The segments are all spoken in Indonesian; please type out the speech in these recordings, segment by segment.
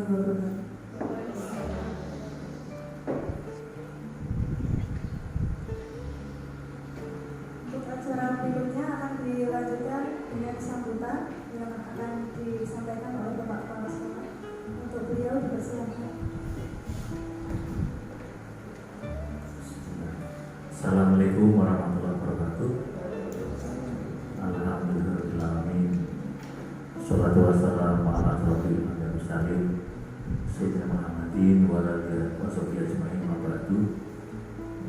wabarakatuh. Untuk acara berikutnya akan dilanjutkan dengan sambutan yang akan disampaikan oleh Bapak Kepala Sekolah. Untuk beliau dipersilakan. Assalamualaikum warahmatullahi wabarakatuh. Alhamdulillahirrahmanirrahim. Sholatu wassalamu ala asyrofil anbiya'i wal mursalin Sayyidina Muhammadin wa ala alihi washabihi ajmain wa ba'du.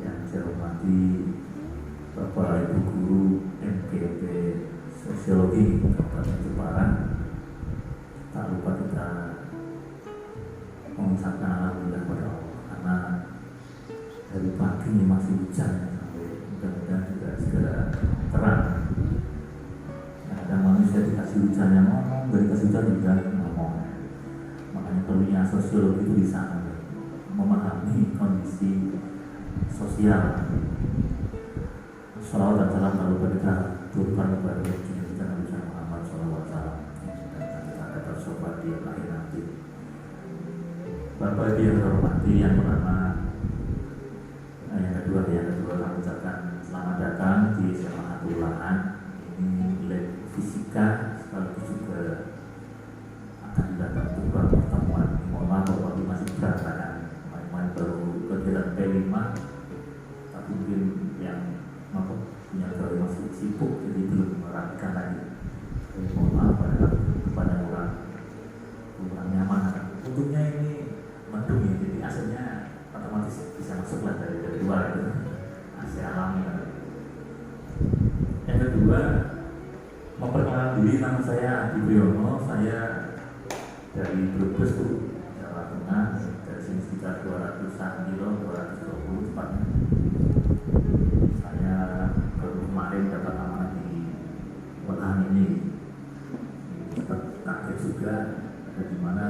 Yang saya hormati Bapak Ibu Guru MGP Sosiologi Kabupaten Jepara, tak lupa kita mengucapkan alhamdulillah pada Allah karena dari pagi ini masih hujan, mudah-mudahan juga segera terang. Ada manusia dikasih hujan yang ngomong, dari kasih hujan juga ngomong. Makanya perlunya sosiologi itu bisa memahami kondisi sosial. Salawat dan salam lalu kita turunkan kepada kita Nabi Muhammad SAW dan kita dapat sobat di akhir nanti. Bapak Ibu yang terhormati, yang pertama, yang kedua kami ucapkan selamat datang di SMA Atulahan. Ini lab fisika sekaligus juga akan dilakukan program pertemuan. Mohon maaf bahwa ini masih berantakan, main-main baru kegiatan P5, tapi mungkin yang punya gawe masih sibuk jadi belum merapikan lagi. Jadi mohon maaf kepada orang nyaman. Untungnya ini mendung ya, jadi aslinya otomatis bisa masuk lah dari luar itu, AC alami. Yang kedua, memperkenalkan diri, nama saya Adi Priyono, saya dari Brebes, Jawa Tengah, dari sini sekitar 200 kilo, 220 tepatnya. Saya baru kemarin dapat amanah di Welahan ini, sempat kaget juga ada di mana,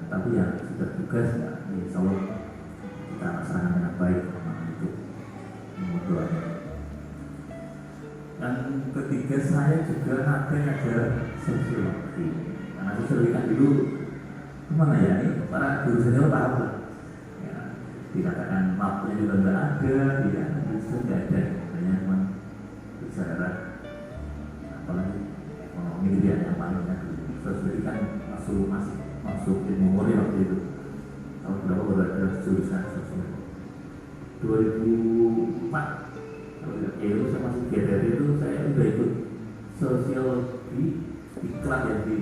tapi ya sudah tugas ya, insya Allah kita laksanakan dengan baik itu doanya. Dan ketiga, saya juga nanti ada sosiologi, karena sosiologi kan dulu gimana ya, ini para guru senior tahu lah ya, dikatakan waktunya juga nggak ada, ya itu nggak ada, hanya cuma bicara apalagi ekonomi dia yang palingnya. Sosiologi kan masuk ilmu murid waktu itu tahun berapa baru ada jurusan sosiologi 2004. Kalau tidak itu saya masih GDR itu saya sudah ikut sosiologi di kelas ya di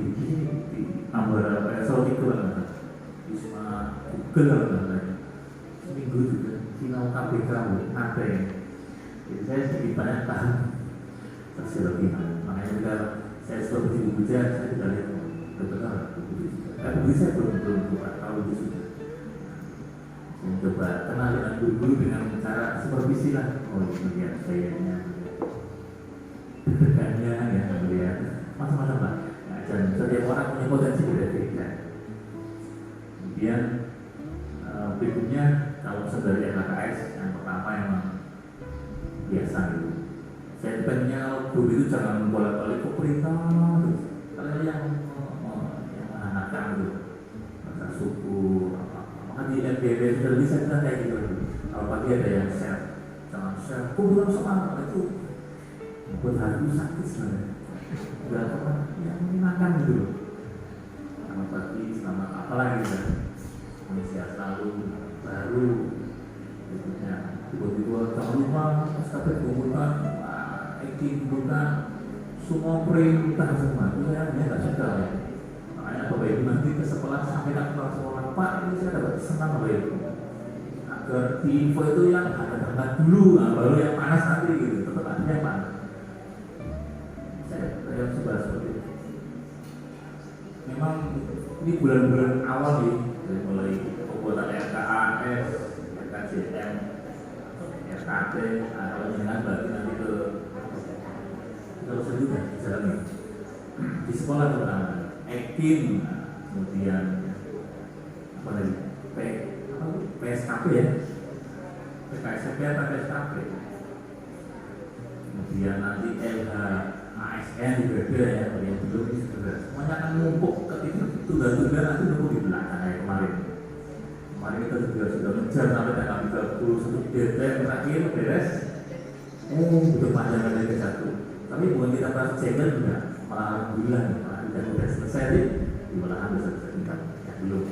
Ambara sosiologi kelas Wisma Google seminggu juga sinau KPK ada ya. Jadi saya sedikit banyak tahu sosiologi, makanya juga saya sudah baca buku saya tidak lihat betul buku saya belum tahu itu sudah. Saya coba kenal dengan guru dengan cara supervisi lah. Oh ini melihat gayanya, degannya ya, melihat macam-macam lah. Nah, dan setiap orang punya potensi berbeda. Kemudian berikutnya kalau dari LKS yang pertama emang biasa gitu. Saya pengennya guru itu jangan bolak-balik ke perintah terus. Kalau yang menanamkan itu bahasa suku apa di MBB sudah bisa kita kayak gitu. Kalau pagi ada yang share, jangan share. Kok belum soal itu buat hati sakit sebenarnya. Udah apa yang menyenangkan gitu loh. Selamat pagi, selamat apa lagi ya? Manusia selalu baru. Berikutnya tiba-tiba jangan lupa SKP kumpulkan, kumpulkan semua perintah semua. Itu saya nggak suka ya. Makanya Bapak Ibu nanti ke sekolah sampaikan ke sekolah, Pak ini saya dapat senang Bapak Ibu. Agar di info itu yang hangat-hangat dulu, baru yang panas nanti gitu. Tetap ada yang panas. Saya coba seperti itu. Memang ini bulan-bulan awal nih, dari mulai pembuatan RKAS, RKJM, RKT, atau dengan berarti nanti ke terus juga jalan di sekolah terutama. Ekin, kemudian apa lagi? PSKP ya, PKSP atau PSKP. Kemudian nanti LHA ASN juga ada ya, yang belum juga semuanya akan numpuk ketika tunda-tunda nanti numpuk di belakang kayak kemarin. Kemarin kita juga sudah mengejar sampai tanggal 31 deadline terakhir beres. Butuh panjang lagi ke satu. Tapi bukan kita pas cegel enggak, malah alhamdulillah malah kita sudah selesai di malahan bisa tinggal yang belum.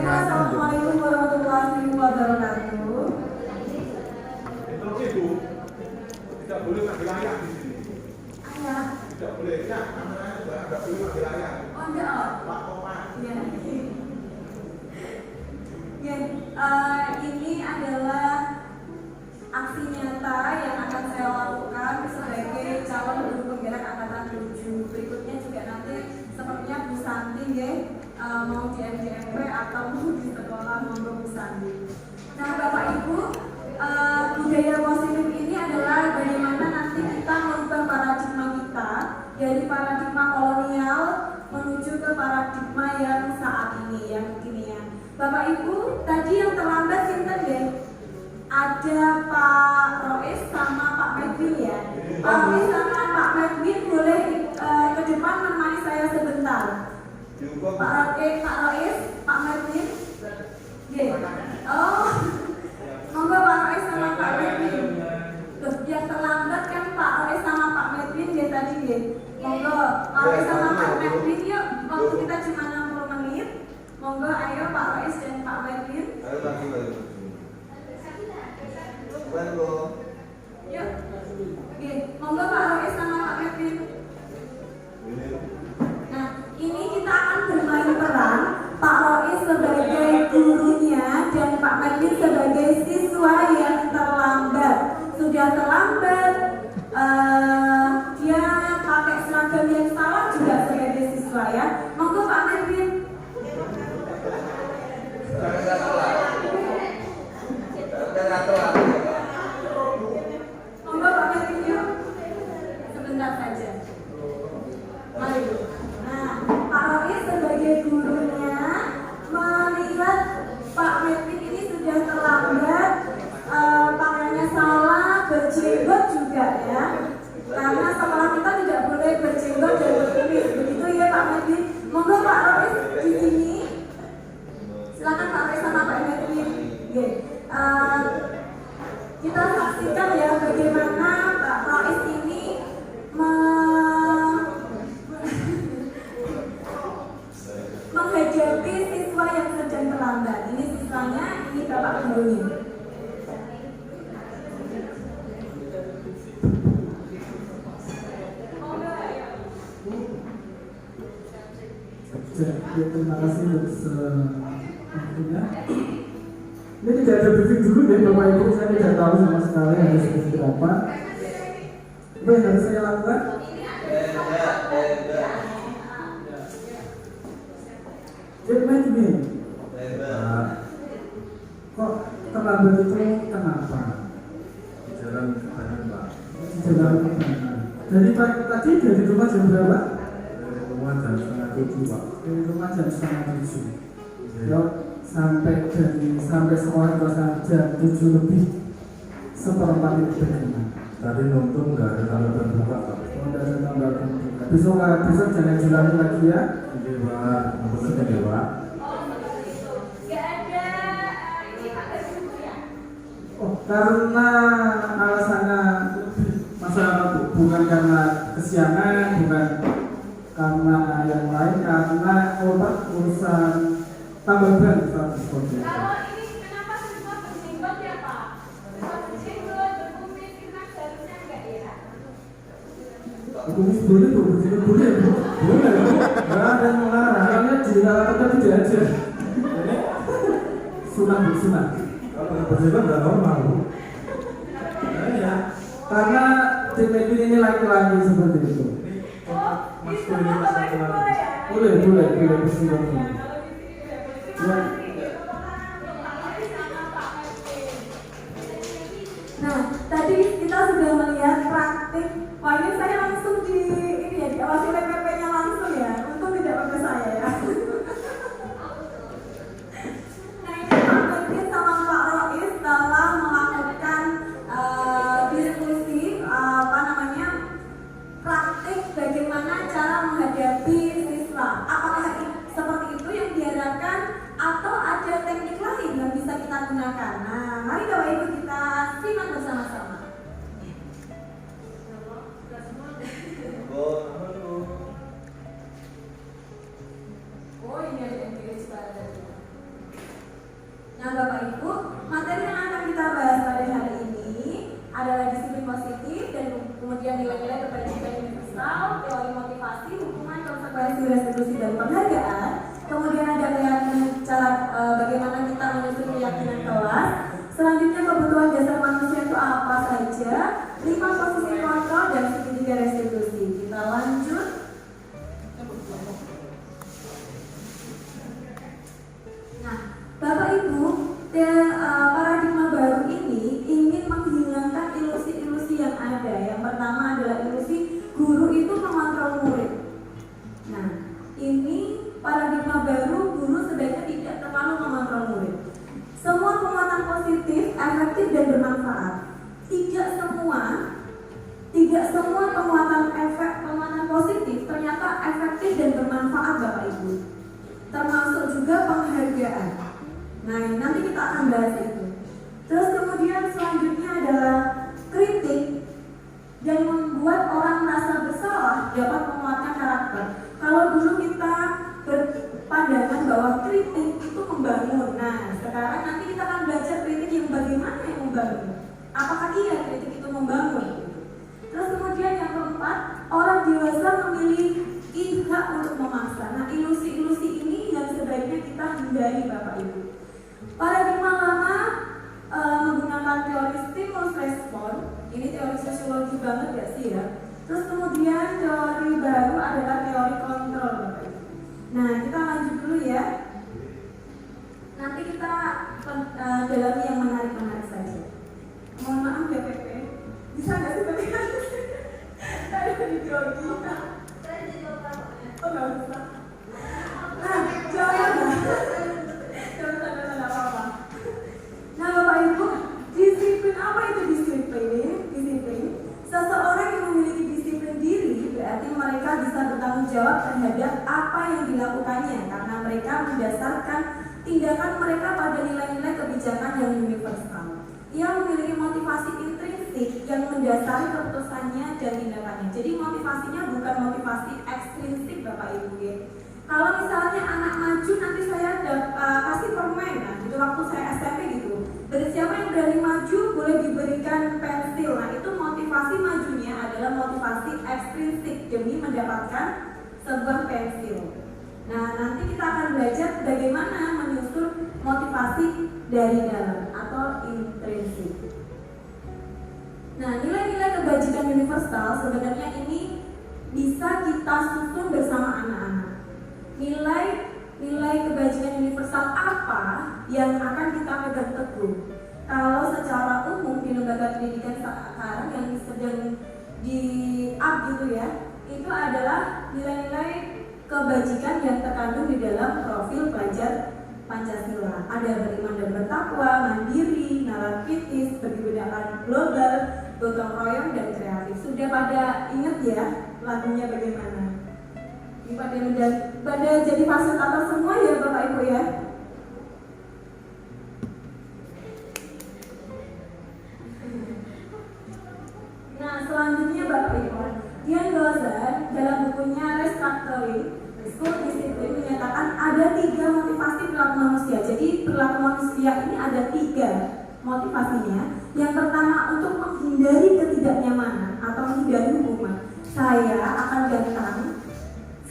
Assalamualaikum warahmatullahi wabarakatuh. Itu tidak boleh ngambil ayah di sini. Ayah. Tidak Oh enggak, ya. Ya, ini adalah aksi nyata yang akan saya lakukan sebagai calon guru penggerak angkatan 7. Berikutnya juga nanti sepertinya Bu Santi ya, mau di MDMP atau mau di sekolah monggo Bu Santi. Nah Bapak Ibu, budaya positif ini adalah bagaimana nanti kita merubah paradigma kita dari paradigma kolonial menuju ke paradigma yang saat ini, yang kekinian. Bapak Ibu, tadi yang terlambat sinten deh? Ada Pak Rois sama Pak Medwin ya. Pak Rois sama Pak Medwin boleh ke depan menemani saya sebentar. Pak Rois, Pak Medwin. Oh, monggo Pak Rois sama Pak Medwin. Loh, yang terlambat kan Pak Rois sama Pak Medwin ya tadi ya. Monggo Pak Rois sama Pak Medwin yuk. Waktu kita cuma 60 menit. Monggo ayo Pak Rois dan Pak Medwin. Yuk. Oke, monggo Pak Rois sama Pak Medwin. Nah, ini kita akan bermain peran. Pak Rois sebagai gurunya dan Pak Medwin sebagai siswa yang terlambat. Sudah terlambat, dia pakai seragam yang salah juga sebagai siswa ya. Monggo Pak Medwin. Monggo Pak Medwin yuk. Sebentar saja. Mari. Nah, Pak Rois sebagai gurunya melihat Pak Medwin ini sudah terlambat, pakaiannya salah, berjenggot juga ya. Karena sekolah kita tidak boleh berjenggot dan berkumis, begitu ya Pak Medwin. Monggo Pak Rois di sini. Silakan Pak Rois sama Pak Medwin. Kita saksikan ya bagaimana Pak Rois ini menghadapi siswa yang sedang terlambat. Ini siswanya, ini Bapak gurunya. Ya, terima kasih untuk waktunya. Ini tidak ada briefing dulu deh Bapak Ibu, saya tidak tahu sama sekali harus seperti apa. Apa yang harus saya lakukan? Medwin, kok terlambat itu kenapa? Jalan ke kanan Pak. Jalan ke kanan. Dari tadi dari rumah jam berapa? Dari rumah jam 6:30 Pak. Dari rumah jam 6:30. Ya, sampai sekolah jam 7 lebih 1/4 itu bagaimana? Tadi nonton nggak ada tanda terbuka Pak. Oh, nggak ada tanggal terbuka. Besok jangan diulangi lagi ya. Oke Pak, maksudnya ya Pak. Oh, karena alasannya masalah bukan karena kesiangan, bukan karena yang lain, karena urusan tambahan status seperti itu. Kalau ini kenapa semua berjenggot ya Pak? Berjenggot, berkumis, itu kan seharusnya enggak ya? Kumis boleh bu, berjenggot boleh bu, boleh bu. Nggak ada yang melarang, karena dilakukan tidak aja. Ini sunah bu, sunah. Kalau berjenggot nggak normal Bu. Ya, karena tim Medwin ini laki-laki seperti itu. Oh, di sekolah Bapak Ibu boleh ya? Boleh berjenggot boleh. Ya. Nah, tadi kita sudah melihat praktik. Wah, ini saya langsung diawasi oleh PP-nya langsung ya. Untung tidak pakai saya ya. Nah, ini Pak Medwin sama Pak Rois dalam melakukan diskusi praktik bagaimana cara menghadapi siswa. Apakah seperti itu yang diharapkan atau ada teknik lain yang bisa kita gunakan? Nah, mari Bapak Ibu kita simak bersama-sama. Oh, ini ada MPH pada. Nah, Bapak Ibu, materi yang akan kita bahas pada hari ini adalah disiplin positif dan kemudian nilai-nilai kependidikan universal, teori semua penguatan positif ternyata efektif dan bermanfaat Bapak Ibu. Termasuk juga penghargaan. Nah, nanti kita akan bahas itu. Terus kemudian selanjutnya adalah kritik yang membuat orang merasa bersalah dapat menguatkan karakter. Kalau dulu kita berpandangan bahwa kritik itu membangun. Nah, sekarang nanti kita akan belajar kritik yang bagaimana yang membangun. Apakah iya kritik itu membangun? Terus kemudian yang keempat, orang dewasa memiliki hak untuk memaksa. Nah, ilusi-ilusi ini yang sebaiknya kita hindari Bapak Ibu. Paradigma lama menggunakan teori stimulus respon. Ini teori sosiologi banget ya sih ya. Terus kemudian teori baru adalah teori kontrol Bapak Ibu. Nah, kita lanjut dulu ya. Nanti kita dalami yang menarik-menarik saja. Mohon maaf ya PP. Bisa nggak sih PP? Saya di grogi. Saya jadi orang. Oh nggak bisa. Nah, jangan apa-apa. Nah Bapak Ibu, disiplin apa itu disiplin? Disiplin. Seseorang yang memiliki disiplin diri berarti mereka bisa bertanggung jawab terhadap apa yang dilakukannya karena mereka mendasarkan tindakan mereka pada nilai-nilai kebijakan yang universal. Ia memiliki motivasi intrinsik yang mendasari keputusannya dan tindakannya. Jadi motivasinya bukan motivasi ekstrinsik Bapak Ibu ya. Kalau misalnya anak maju nanti saya kasih permen, nah itu waktu saya SMP gitu. Dari siapa yang berani maju boleh diberikan pensil. Nah itu motivasi majunya adalah motivasi ekstrinsik demi mendapatkan sebuah pensil. Nah nanti kita akan belajar bagaimana menyusun motivasi dari dalam atau intrinsik. Nah nilai-nilai kebajikan universal sebenarnya ini bisa kita susun bersama anak-anak. Nilai kebajikan universal apa yang akan kita pegang teguh? Kalau secara umum di lembaga pendidikan sekarang yang sedang di-up gitu ya, itu adalah nilai-nilai kebajikan yang terkandung di dalam profil pelajar Pancasila. Ada beriman dan bertakwa, mandiri, nalar kritis, berbudaya global, gotong royong dan kreatif. Sudah pada ingat ya lagunya bagaimana? Pada jadi fasilitator semua ya Bapak Ibu ya. Nah selanjutnya Bapak Ibu, Dian Gozan dalam bukunya Restructuring School Discipline menyatakan ada 3 motivasi perilaku manusia. Jadi perilaku manusia ini ada 3 motivasinya. Yang pertama untuk menghindari ketidaknyamanan atau menghindari hukuman. Saya akan datang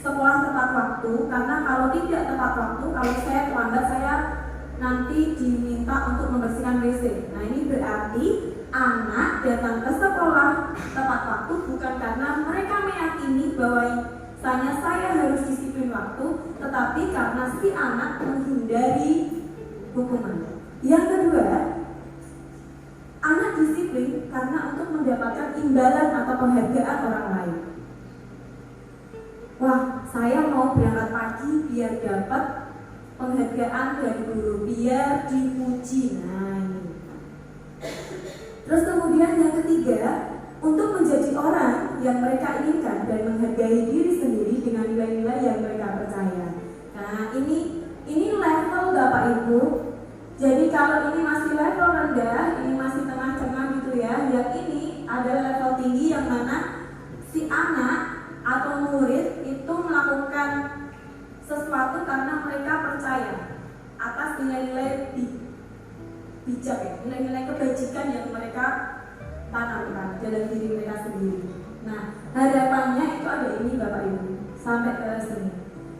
sekolah tepat waktu karena kalau tidak tepat waktu, kalau saya terlambat saya nanti diminta untuk membersihkan WC. Nah ini berarti anak datang ke sekolah tepat waktu bukan karena mereka meyakini bahwa saya harus disiplin waktu, tetapi karena si anak menghindari hukuman. Yang kedua, anak disiplin karena untuk mendapatkan imbalan atau penghargaan orang lain. Wah, saya mau berangkat pagi biar dapat penghargaan dari guru, biar dipuji. Nah, ini. Terus kemudian yang ketiga, untuk menjadi orang yang mereka inginkan dan menghargai diri sendiri dengan nilai-nilai yang mereka percaya. Nah, ini level Bapak Ibu. Jadi kalau ini masih level rendah, ini masih tengah-tengah gitu ya. Yang ini adalah level tinggi yang mana si anak atau murid itu melakukan sesuatu karena mereka percaya atas nilai-nilai bijak ya, nilai-nilai kebajikan yang mereka tanamkan dalam diri mereka sendiri. Nah, harapannya itu ada ini Bapak Ibu sampai ke sini.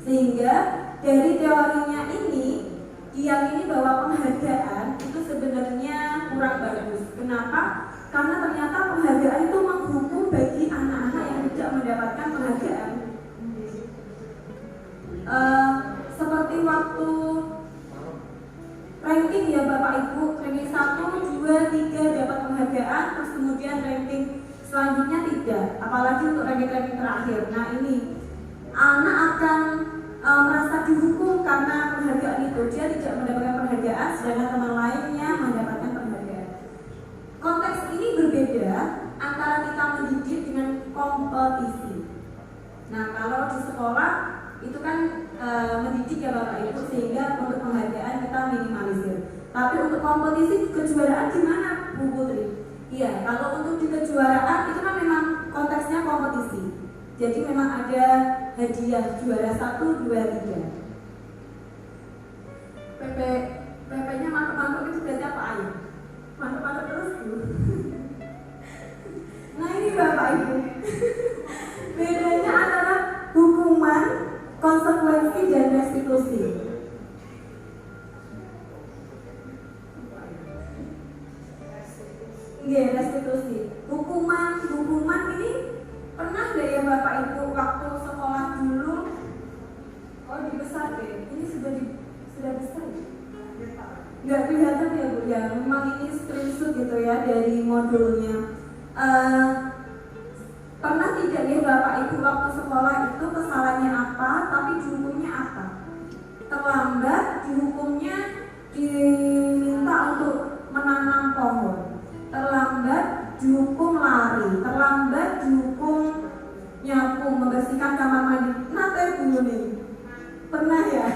Sehingga dari teorinya ini diyakini bahwa penghargaan itu sebenarnya kurang bagus. Kenapa? Karena ternyata penghargaan itu menghukum bagi anak-anak yang tidak mendapatkan penghargaan. Seperti waktu ranking ya Bapak Ibu, ranking 1, 2, 3 dapat penghargaan, terus kemudian ranking selanjutnya tidak, apalagi untuk ranking-ranking terakhir. Nah ini anak akan merasa dihukum karena penghargaan itu, dia tidak mendapatkan penghargaan, sedangkan teman lainnya mendapatkan penghargaan. Konteks ini berbeda antara kita mendidik dengan kompetisi. Nah, kalau di sekolah itu kan mendidik ya Bapak Ibu, sehingga untuk penghargaan kita minimalisir. Tapi untuk kompetisi kejuaraan gimana Bu Putri? Iya, kalau untuk di kejuaraan itu kan memang konteksnya kompetisi. Jadi memang ada hadiah juara 1, 2, 3. PP-nya mantap-mantap itu berarti apa ayo? Mantap-mantap terus Bu. Nah ini Bapak Ibu, bedanya antara hukuman, konsekuensi, dan restitusi. Iya, restitusi. Hukuman ini pernah nggak ya Bapak Ibu waktu sekolah dulu? Oh dibesar deh, ini sudah besar ya? Nggak kelihatan ya Bu ya, memang ini screenshot gitu ya dari modulnya. Pernah tidak ya Bapak Ibu waktu sekolah itu kesalahannya apa, tapi dihukumnya apa? Terlambat, dihukumnya diminta untuk menanam pohon. Terlambat, dihukum lari. Terlambat, dihukum nyapu, membersihkan kamar mandi. Nah, Bu nih. Pernah ya?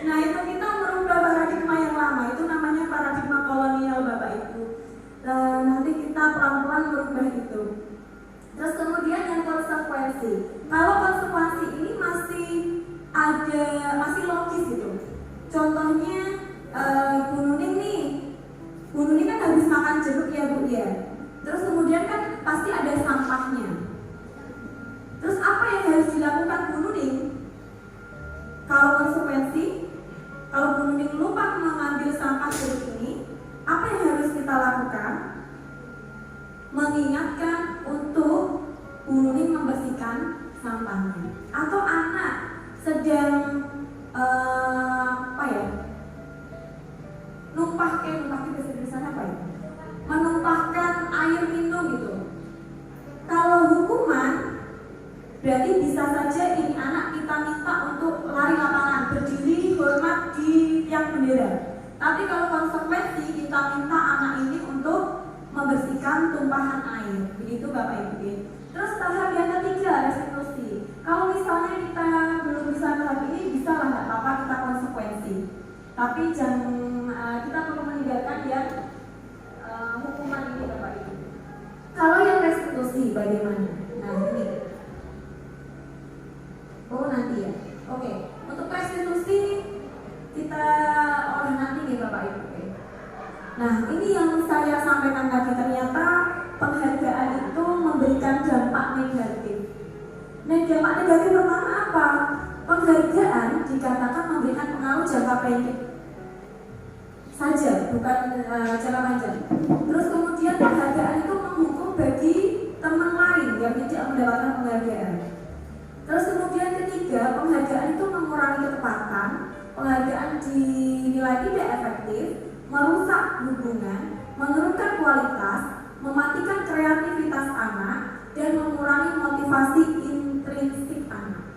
Nah, itu kita merubah paradigma yang lama. Itu namanya paradigma kolonial Bapak Ibu. Nanti kita pelan-pelan merubah itu. Terus kemudian yang konsekuensi. Kalau konsekuensi ini masih logis gitu. Contohnya Bu Nuning kan habis makan jeruk ya Bu ya. Terus kemudian kan pasti ada sampahnya. Terus apa yang harus dilakukan Bu Nuning? Kalau konsekuensi, kalau Bu Nuning lupa mengambil sampah jeruk ini, apa yang harus kita lakukan? Mengingatkan untuk Bu Nuning membersihkan sampahnya. Atau anak sedang numpahkan bahasa Indonesia apa ya? Menumpahkan air minum gitu. Kalau hukuman berarti bisa saja ini anak kita minta untuk lari lapangan, berdiri hormat di tiang bendera. Tapi kalau konsekuensi kita minta anak ini untuk membersihkan tumpahan air. Begitu Bapak Ibu. Terus tahap yang ketiga, restitusi. Kalau misalnya kita belum bisa tahap ini, bisa lah nggak apa-apa kita konsekuensi. Tapi kita perlu meninggalkan yang hukuman ini Bapak Ibu. Kalau yang restitusi bagaimana? Nah ini. Oh nanti ya. Oke. Untuk restitusi kita olah nanti nih Bapak Ibu. Nah ini yang saya sampaikan tadi, ternyata penghargaan itu memberikan dampak negatif. Nah dampak negatif pertama apa? Penghargaan dikatakan memberikan pengaruh jangka pendek saja, bukan jangka panjang. Terus kemudian penghargaan itu menghukum bagi teman lain yang tidak mendapatkan penghargaan. Terus kemudian ketiga, penghargaan itu mengurangi ketepatan. Penghargaan dinilai tidak efektif, merusak hubungan, menurunkan kualitas, mematikan kreativitas anak, dan mengurangi motivasi intrinsik anak.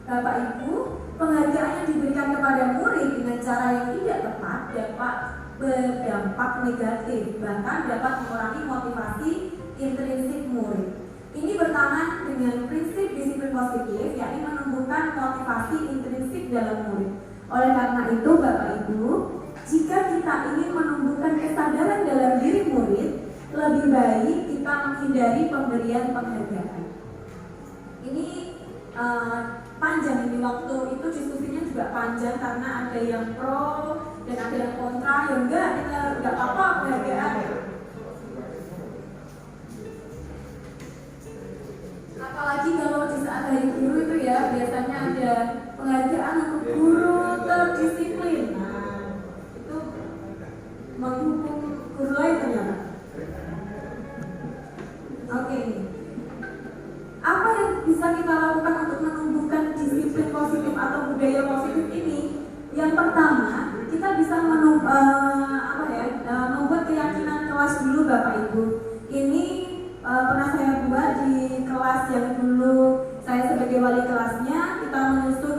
Bapak Ibu, penghargaan yang diberikan kepada murid dengan cara yang tidak tepat dapat berdampak negatif, bahkan dapat mengurangi motivasi intrinsik murid. Ini bertentangan dengan prinsip disiplin positif, yakni menumbuhkan motivasi intrinsik dalam murid. Oleh karena itu, Bapak Ibu, jika kita ingin menumbuhkan kesadaran dalam diri murid, lebih baik kita menghindari pemberian penghargaan. Ini panjang ini, waktu itu diskusinya juga panjang karena ada yang pro dan ada yang kontra. Ya enggak apa-apa penghargaan. Apalagi kalau di saat hari guru itu ya biasanya ada penghargaan untuk guru terdisiplin. Nah, itu menghukum guru lain ternyata. Oke. Apa yang bisa kita lakukan untuk menumbuhkan disiplin positif atau budaya positif ini? Yang pertama, kita bisa membuat keyakinan kelas dulu Bapak Ibu. Ini pernah saya buat di kelas yang dulu saya sebagai wali kelasnya. Kita menyusun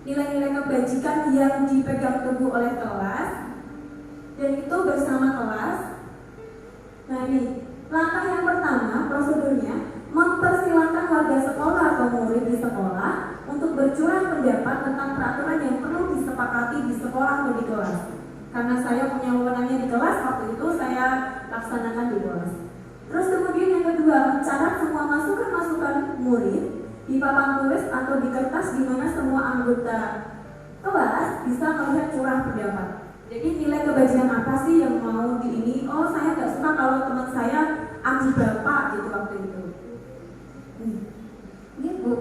nilai-nilai kebajikan yang dipegang teguh oleh kelas, dan itu bersama kelas. Nah ini langkah yang pertama, prosedurnya mempersilahkan warga sekolah atau murid di sekolah untuk bercurah pendapat tentang peraturan yang perlu disepakati di sekolah atau di kelas. Karena saya punya wewenangnya di kelas, waktu itu saya laksanakan di kelas. Terus kemudian yang kedua, mencatat semua masukan-masukan murid di papan tulis atau di kertas di mana semua anggota kelas bisa melihat curah pendapat. Jadi nilai kebajikan apa sih yang mau di ini? Oh, saya nggak suka kalau teman saya anti bapak gitu waktu itu. Gitu.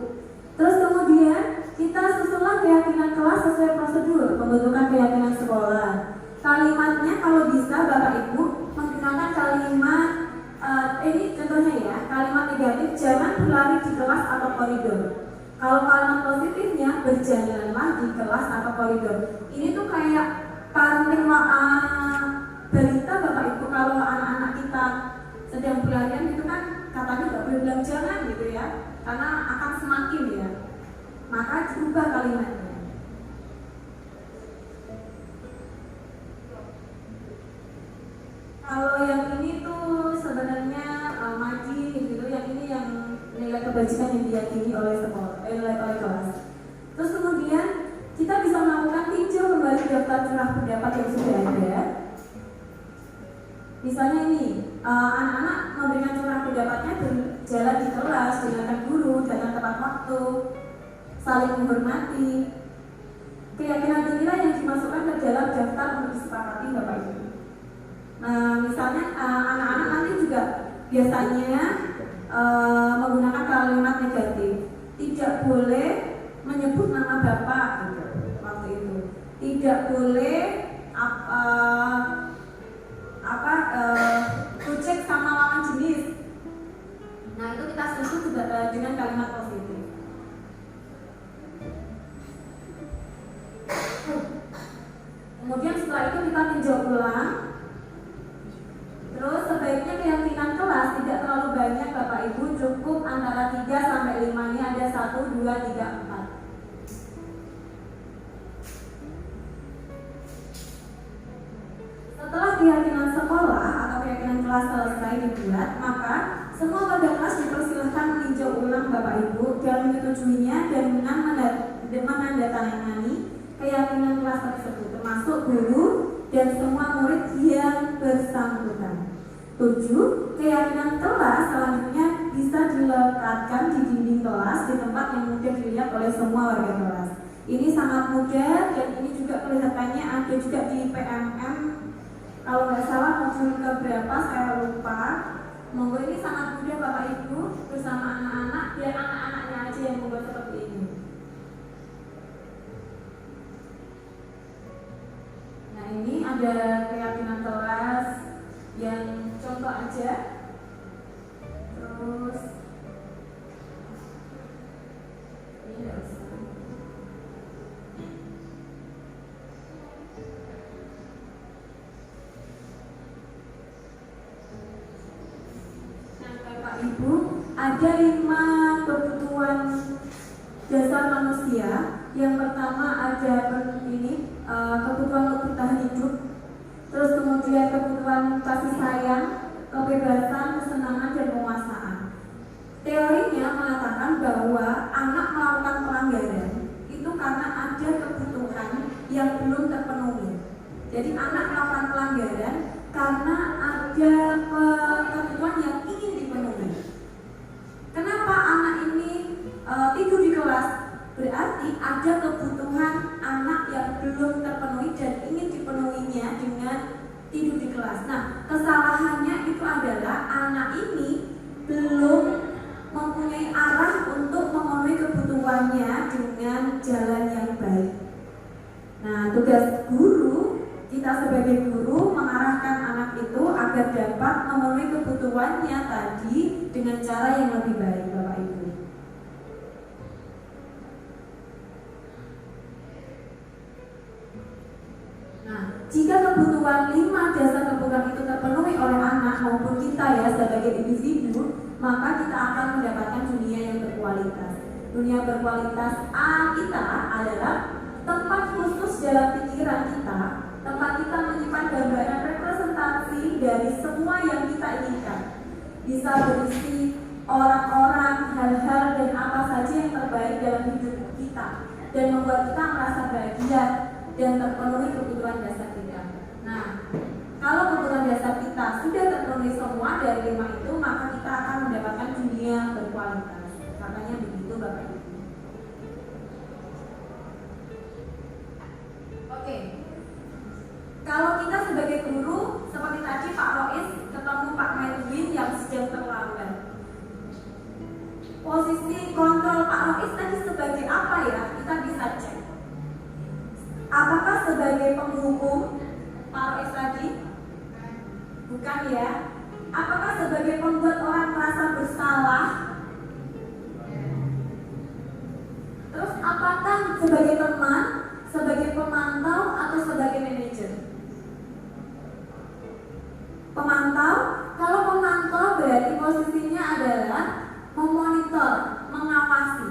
Terus kemudian kita susulan keyakinan kelas sesuai prosedur pembentukan keyakinan sekolah. Kalimatnya kalau bisa Bapak Ibu menggunakan kalimat ini contohnya ya, kalimat negatif jangan berlari di kelas atau koridor. Kalau kalimat positifnya berjalanlah di kelas atau koridor. Ini tuh kayak parenting balita Bapak Ibu, kalau anak-anak kita sedang berlarian itu kan katanya nggak boleh bilang jangan gitu ya, karena akan semakin ya. Maka diubah kalimatnya. Kalau yang ini tuh sebenarnya maji gitu, yang ini yang nilai kebajikan yang diyakini oleh sekolah, oleh kelas. Terus kemudian kita bisa melakukan tinjau kembali daftar curah pendapat yang sudah ada. Misalnya ini, anak-anak memberikan curah pendapatnya berjalan di kelas, dengarkan guru, datang tepat waktu, saling menghormati. Keyakinan inilah yang dimasukkan ke dalam daftar untuk disepakati Bapak Ibu. Nah, misalnya anak-anak nanti juga biasanya menggunakan kalimat negatif. Tidak boleh menyebut nama Bapak gitu, waktu itu. Tidak boleh kucek sama lawan jenis. Nah, itu kita susun juga dengan kalimat positif. Kemudian setelah itu kita tinjau ulang. Terus sebaiknya keyakinan kelas tidak terlalu banyak Bapak Ibu, cukup antara 3 sampai 5, ini ada 1, 2, 3, 4. Setelah keyakinan sekolah atau keyakinan kelas selesai dibuat, maka semua warga kelas dipersilahkan meninjau ulang Bapak Ibu dan menyetujuinya dan menandatangani keyakinan kelas tersebut, termasuk guru dan semua murid yang bersangkutan. 7. Keyakinan kelas selanjutnya bisa dilekatkan di dinding kelas di tempat yang mudah dilihat oleh semua warga kelas. Ini sangat mudah dan ini juga kelihatannya ada juga di PMM. Kalau nggak salah modul keberapa saya lupa. Monggo, ini sangat mudah Bapak Ibu bersama anak-anak, biar anak-anaknya aja yang membuat seperti ini. Nah, ini ada keyakinan kelas yang contoh aja. Terus ini enggak usah. Nah, Bapak Ibu, ada 5 kebutuhan dasar manusia. Yang pertama ada kebutuhan untuk bertahan hidup. Terus kemudian kebutuhan kasih sayang, kebebasan, kesenangan, dan penguasaan. Teorinya mengatakan bahwa anak melakukan pelanggaran itu karena ada kebutuhan yang belum terpenuhi. Jadi anak melakukan pelanggaran karena ada kebutuhan yang ingin dipenuhi. Kenapa anak ini tidur di kelas? Berarti ada kebutuhan anak yang belum terpenuhi dan ingin dipenuhinya dengan tidur di kelas. Nah, kesalahannya itu adalah anak ini belum mempunyai arah untuk memenuhi kebutuhannya dengan jalan yang baik. Nah, tugas guru, kita sebagai guru mengarahkan anak itu agar dapat memenuhi kebutuhannya tadi dengan cara yang lebih baik, Bapak Ibu. Nah, jika kebutuhan 5 dasar kebutuhan itu terpenuhi oleh anak maupun kita ya sebagai individu, maka kita akan mendapatkan dunia yang berkualitas. Dunia berkualitas kita adalah tempat khusus dalam pikiran kita, tempat kita menyimpan gambaran representasi dari semua yang kita inginkan. Bisa berisi orang-orang, hal-hal dan apa saja yang terbaik dalam hidup kita dan membuat kita merasa bahagia dan terpenuhi kebutuhan dasar kita. Nah, kalau kebutuhan dasar kita sudah terpenuhi semua dari 5 itu, maka kita akan mendapatkan dunia berkualitas. Katanya begitu Bapak Ibu. Oke. Kalau kita sebagai guru, seperti tadi Pak Rois ketemu Pak Medwin yang sedang terlambat. Posisi kontrol Pak Rois tadi sebagai apa ya? Kita bisa cek. Apakah sebagai penghukum Pak Rois tadi? Bukan ya. Apakah sebagai pembuat orang merasa bersalah? Terus apakah sebagai teman, sebagai pemantau, atau sebagai manajer? Pemantau, kalau pemantau berarti posisinya adalah memonitor, mengawasi.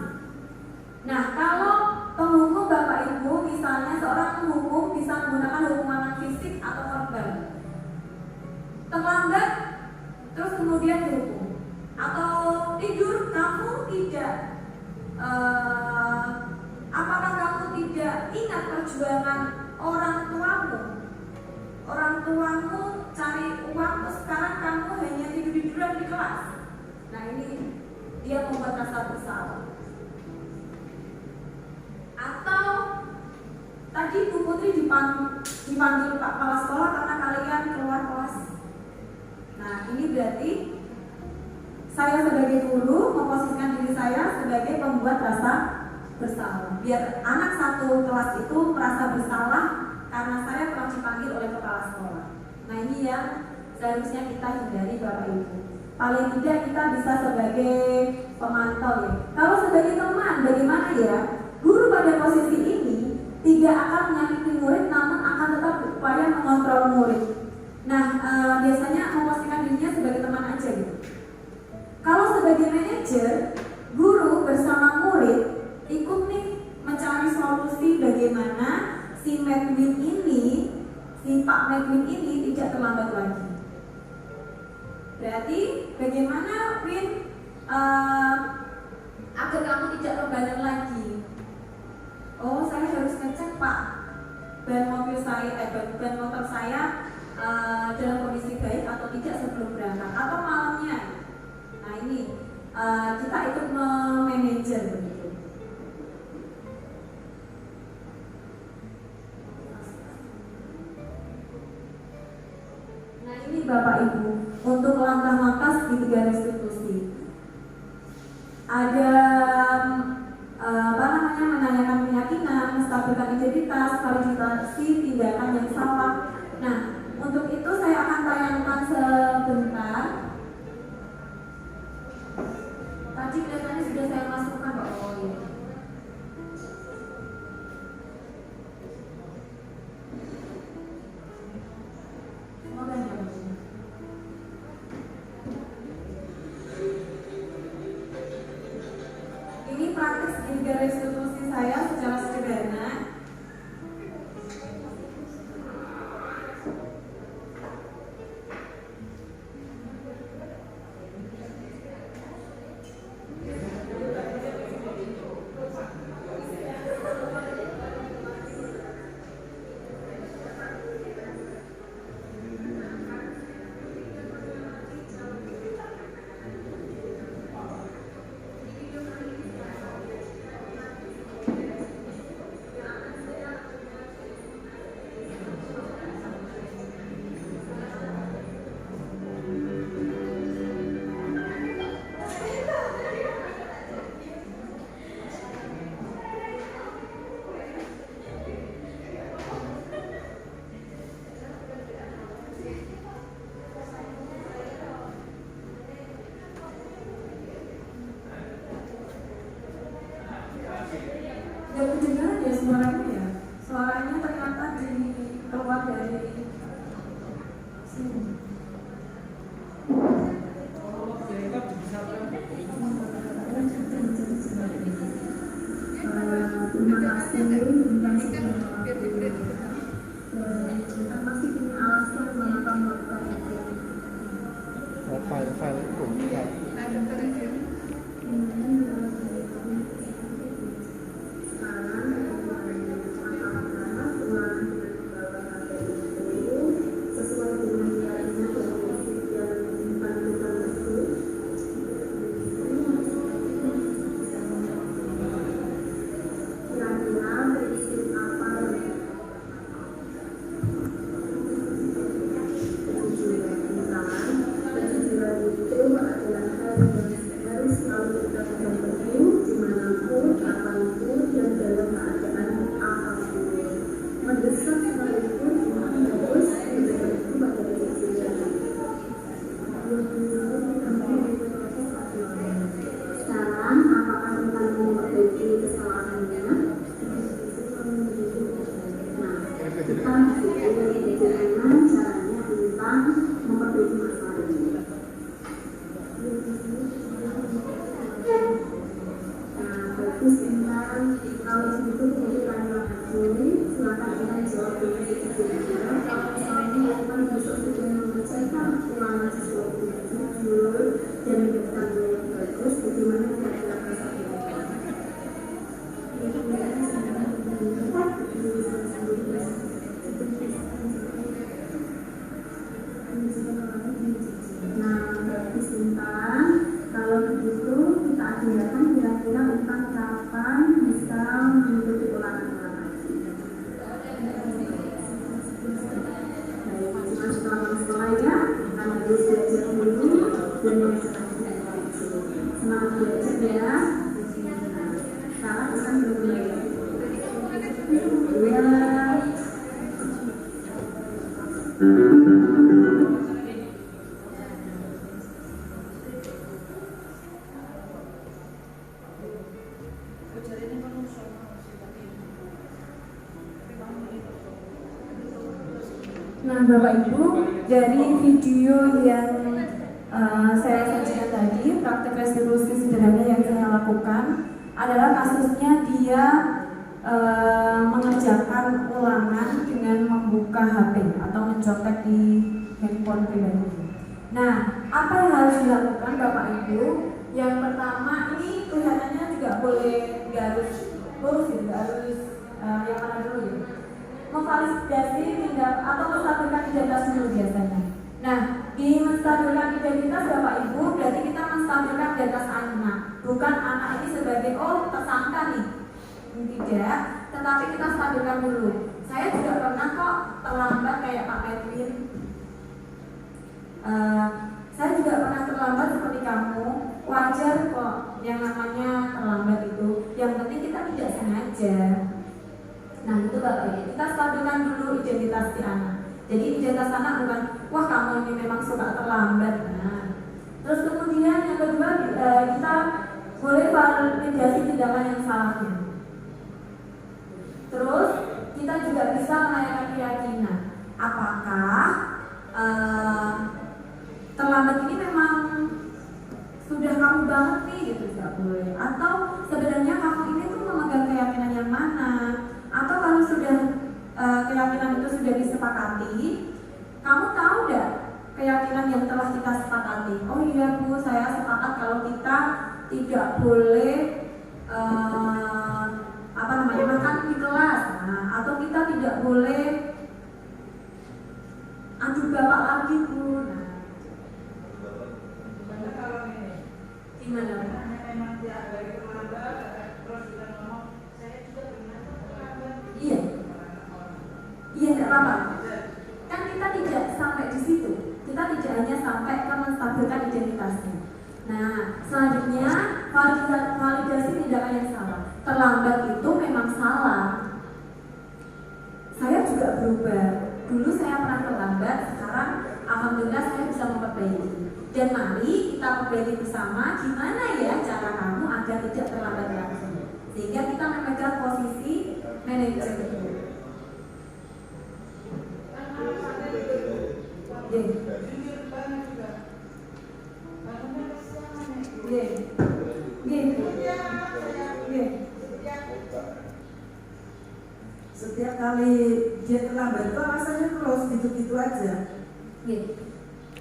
Nah, kalau penghukum Bapak Ibu, misalnya seorang penghukum bisa menggunakan hukuman fisik atau verbal. Terlambat, terus kemudian dihukum. Atau tidur, kamu tidak apakah kamu tidak ingat perjuangan orang tuamu? Orang tuamu cari uang, terus sekarang kamu hanya tidur-tiduran di kelas. Nah, ini dia membuat rasa bersalah. Atau tadi Bu Putri dipanggil Pak Kepala Sekolah karena kalian keluar kelas. Nah, ini berarti saya sebagai guru memposisikan diri saya sebagai pembuat rasa bersalah. Biar anak satu kelas itu merasa bersalah karena saya telah dipanggil oleh Kepala Sekolah. Nah, ini yang seharusnya kita hindari Bapak Ibu. Paling tidak kita bisa sebagai pemantau ya. Kalau sebagai teman, bagaimana ya? Guru pada posisi ini tidak akan menyakiti murid, namun akan tetap berupaya mengontrol murid. Nah, biasanya memposisikan dirinya sebagai teman aja gitu. Kalau sebagai manajer, guru bersama murid ikut nih mencari solusi bagaimana si Medwin ini, si Pak Medwin ini tidak terlambat lagi. Berarti bagaimana Win agar kamu tidak rebellion lagi? Oh, saya harus ngecek Pak ban mobil saya, ban motor saya dalam kondisi baik atau tidak sebelum berangkat atau malamnya. Nah, ini kita ikut memanajer begitu. Nah, ini Bapak Ibu untuk langkah-langkah segitiga restitusi. Ada menanyakan keyakinan, menstabilkan identitas, validasi tindakan yang salah. Nah, untuk itu saya akan tayangkan sebentar. Tadi kelihatannya sudah saya masukkan Pak. Oh iya. Ini praktik segitiga restitusi saya secara sederhana. Gak kedengaran ya suaranya ya? Suaranya ternyata keluar dari sini. Terima kasih kita masih punya alasan mengapa melakukan itu. File itu adalah hal yang harus selalu kita pegang teguh dimanapun, kapanpun, dan dalam keadaan apapun. Mendesak sekalipun harus menjaga itu pada kecil. Sekarang, apakah kita mau memperbaiki kesalahannya? Nah, kita berpikir bagaimana caranya tentang memperbaiki masalah ini. Nah, bagus tentang kalau begitu kita tanya lagi, silakan kita jawab dengan sejujurnya. Kalau misalnya teman besok sudah mengerjakan ulangan sesuatu yang jujur dan dengan yang bagus, bagaimana kita akan sampaikan? Nah, bagus tentang kalau begitu kita agendakan kira-kira tentang kapan bisa mengikuti ulangan-ulangan. Baik, cuma setelah ya, kita harus belajar dulu dan mengerjakan dulu. Semangat belajar ya. Sekarang kita mulai. Ya. Nah, Bapak Ibu, dari video yang saya sajikan tadi, praktek resolusi sederhana yang saya lakukan adalah kasusnya dia mengerjakan ulangan dengan membuka HP atau mencoret di handphone pribadi. Nah, apa yang harus dilakukan Bapak Ibu? Yang pertama, ini kelihatannya juga boleh nggak harus lurus, nggak harus yang mana dulu ya. Memvalidasi tindak atau menstabilkan identitas dulu biasanya. Nah, di menstabilkan identitas Bapak Ibu berarti kita menstabilkan identitas anak, bukan anak ini sebagai tersangka nih, tidak, tetapi kita stabilkan dulu. Saya juga pernah kok terlambat kayak Pak Edwin. Saya juga pernah terlambat seperti kamu. Wajar kok yang namanya terlambat itu. Yang penting kita tidak sengaja. Nah, itu Bapak Ibu, kita stabilkan dulu identitas si anak. Jadi identitas anak bukan, wah kamu ini memang suka terlambat. Nah, terus kemudian yang kedua kita boleh validasi tindakan yang salahnya. Terus kita juga bisa menanyakan keyakinan, apakah terlambat ini memang sudah kamu banget nih gitu, tidak boleh. Atau sebenarnya kamu ini tuh memegang keyakinan yang mana? Atau kalau sudah keyakinan itu sudah disepakati, kamu tahu nggak keyakinan yang telah kita sepakati? Oh iya Bu, saya sepakat kalau kita tidak boleh makan di kelas, atau kita tidak boleh adu bapak lagi Bu. Nah, kalau ini gimana? Memang dia dari terlambat, terus kita ngomong, saya juga pernah terlambat. Iya, tidak apa-apa. Kan kita tidak sampai di situ. Kita tidak hanya sampai ke menstabilkan identitasnya. Nah, selanjutnya validasi tindakan yang salah. Terlambat itu memang salah. Saya juga berubah. Dulu saya pernah terlambat, sekarang alhamdulillah saya bisa memperbaiki. Dan mari kita perbaiki bersama gimana ya cara kamu agar tidak terlambat lagi. Sehingga kita memegang posisi manajer itu. Setiap kali dia terlambat itu alasannya terus gitu-gitu aja.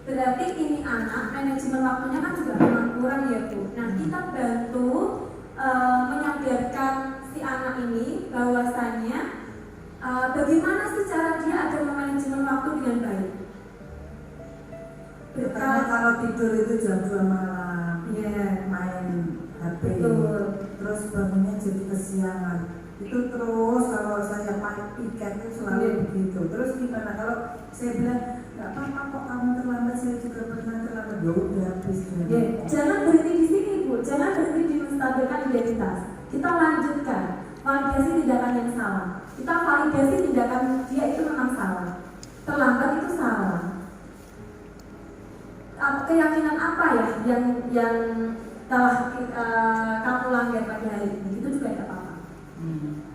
Berarti ini anak manajemen waktunya kan juga memang kurang ya Bu. Nah, kita bantu menyadarkan si anak ini bahwasannya bagaimana sih cara dia agar memanajemen waktu dengan baik. Karena kalau tidur itu jam 2 malam, main HP, terus bangunnya jadi kesiangan. Itu terus kalau saya pakai itu selalu begitu. Terus gimana kalau saya bilang nggak apa-apa kok kamu terlambat, saya juga pernah terlambat. ya udah habis. Ya, jangan berhenti di sini Bu, jangan berhenti di menstabilkan identitas. Kita lanjutkan validasi tindakan yang salah. Kita validasi tindakan dia itu memang salah. Terlambat itu salah. Keyakinan apa ya yang telah kamu langgar pada hari ini, itu juga tidak apa-apa.